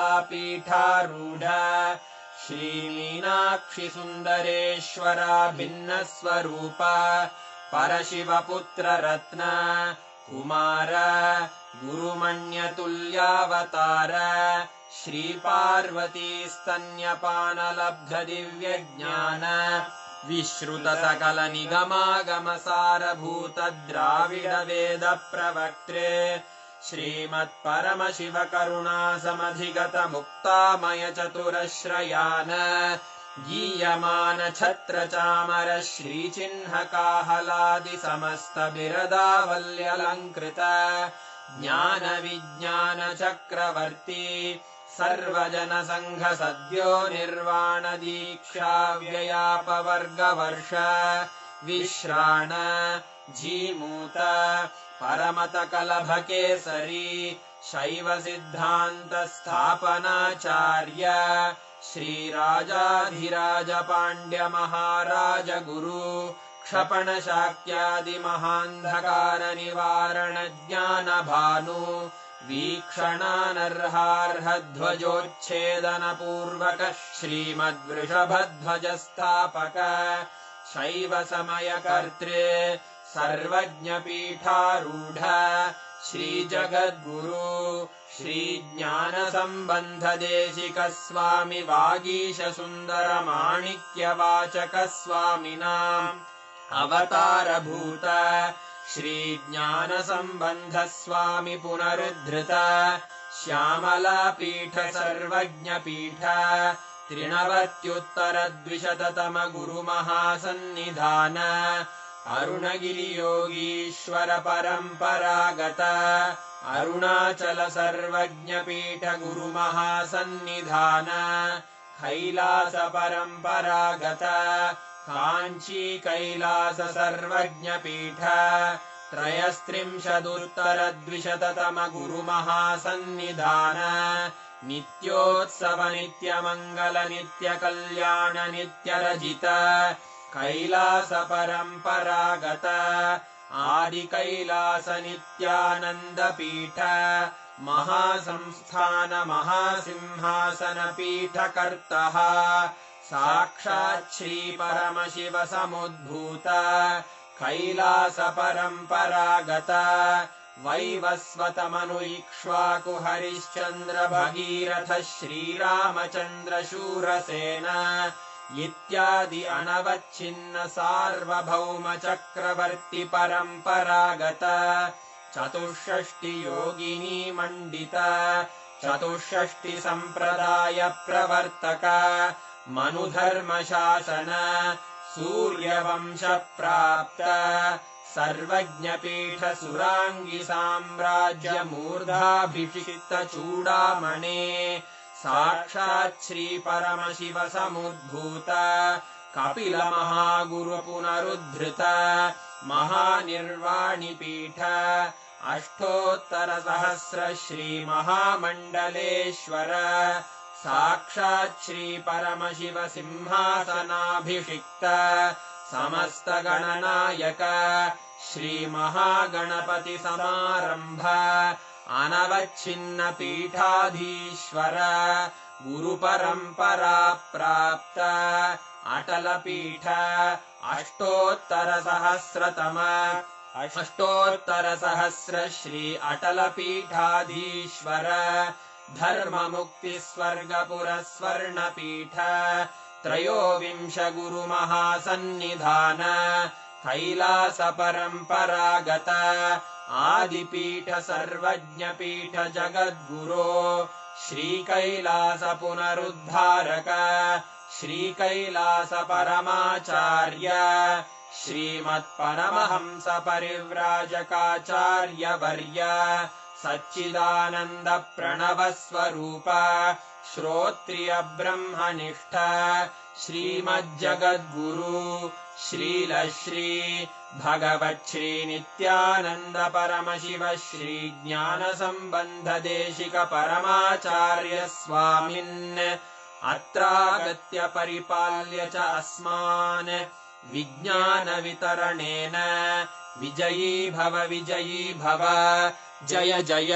श्रीकैलासोन्नतद्वादशान्तश्यामलापीठारूढ श्रीमीनाक्षिसुन्दरेश्वरा भिन्नस्वरूप परशिवपुत्ररत्न Kumar गुरुमण्यतुल्यावतार श्रीपार्वतीस्तन्यपानलब्धदिव्यज्ञान विश्रुतसकलनिगमागमसारभूतद्राविडवेदप्रवक्त्रे श्रीमत्परमशिवकरुणासमधिगतमुक्तामयचतुरश्रयान् गीयमानछत्रचामर श्रीचिह्नकाहलादिसमस्तबिरदावल्यलङ्कृत ज्ञानविज्ञानचक्रवर्ती सर्वजनसङ्घसद्यो निर्वाणदीक्षाव्ययापवर्गवर्ष विश्राण Jimuta परमतकलभकेसरी शैवसिद्धान्तस्थापनाचार्य श्रीराजाधिराजपाण्ड्यमहाराजगुरु क्षपणशाक्यादिमहान्धकारनिवारणज्ञानभानु वीक्षणानर्हार्हध्वजोच्छेदनपूर्वक श्रीमद्वृषभध्वजस्थापक शैवसमयकर्त्रे सर्वज्ञपीठारूढ श्रीजगद्गुरु श्रीज्ञानसम्बन्धदेशिकस्वामि वागीशसुन्दरमाणिक्यवाचकस्वामिनाम् अवतारभूत श्रीज्ञानसम्बन्धस्वामि पुनरुद्धृत श्यामलापीठ सर्वज्ञपीठ त्रिनवत्युत्तरद्विशततम गुरुमहासन्निधान अरुणगिरियोगीश्वर परम्परागत अरुणाचल सर्वज्ञपीठ गुरुमहासन्निधान कैलास परम्परागत काञ्ची कैलास सर्वज्ञपीठ त्रयस्त्रिंशदुत्तरद्विशततम गुरुमहासन्निधान नित्योत्सव नित्यमङ्गल नित्यकल्याण नित्यरजित कैलास परम्परागत आदि कैलास नित्यानन्दपीठ महासंस्थान महासिंहासन पीठकर्तः साक्षात् श्री परमशिव समुद्भूत कैलास परम्परागत वैवस्वतमनु इक्ष्वाकु हरिश्चन्द्र भगीरथ श्रीरामचन्द्र शूरसेन इत्यादि अनवच्छिन्न सार्वभौम चक्रवर्ति परम्परागत चतुष्षष्टि योगिनी मण्डित चतुष्षष्टि सम्प्रदाय प्रवर्तक मनुधर्म शासन सूर्यवंश प्राप्त सर्वज्ञपीठ सुराङ्गी साम्राज्य मूर्धाभिषिक्त चूडामणे साक्षात् श्री परमशिव समुद्भूत कपिल महागुरु पुनरुद्धृत महानिर्वाणि पीठ अष्टोत्तर सहस्र श्री महामण्डलेश्वर साक्षात् श्री परमशिव सिंहासनाभिषिक्त समस्त गणनायक श्री महागणपति समारंभ अनवच्छिन्न पीठाधीश्वर गुरु परंपरा प्राप्त अटल पीठ अष्टोत्तर सहस्र श्री अटल पीठाधीश्वर धर्म मुक्ति स्वर्गपुर स्वर्ण पीठ त्रयोविंश गुरु महासन्निधान कैलास परम्परागत आदिपीठ सर्वज्ञ पीठ जगद्गुरो श्री कैलास पुनरुद्धारक श्री कैलास परमाचार्य श्रीमत्परमहंस परिव्राजकाचार्य वर्य सच्चिदानंद प्रणव स्वरूप श्रोत्रिय ब्रह्मनिष्ठ श्रीमज्जगद्गुरु श्रील श्री भगवच्छ्री नित्यानंद परमशिव श्री ज्ञान संबंध देशिक परमाचार्य स्वामिन् अत्रागत्य परिपाल्य च अस्मान् विज्ञान वितरणेन विजयी भव जय जय।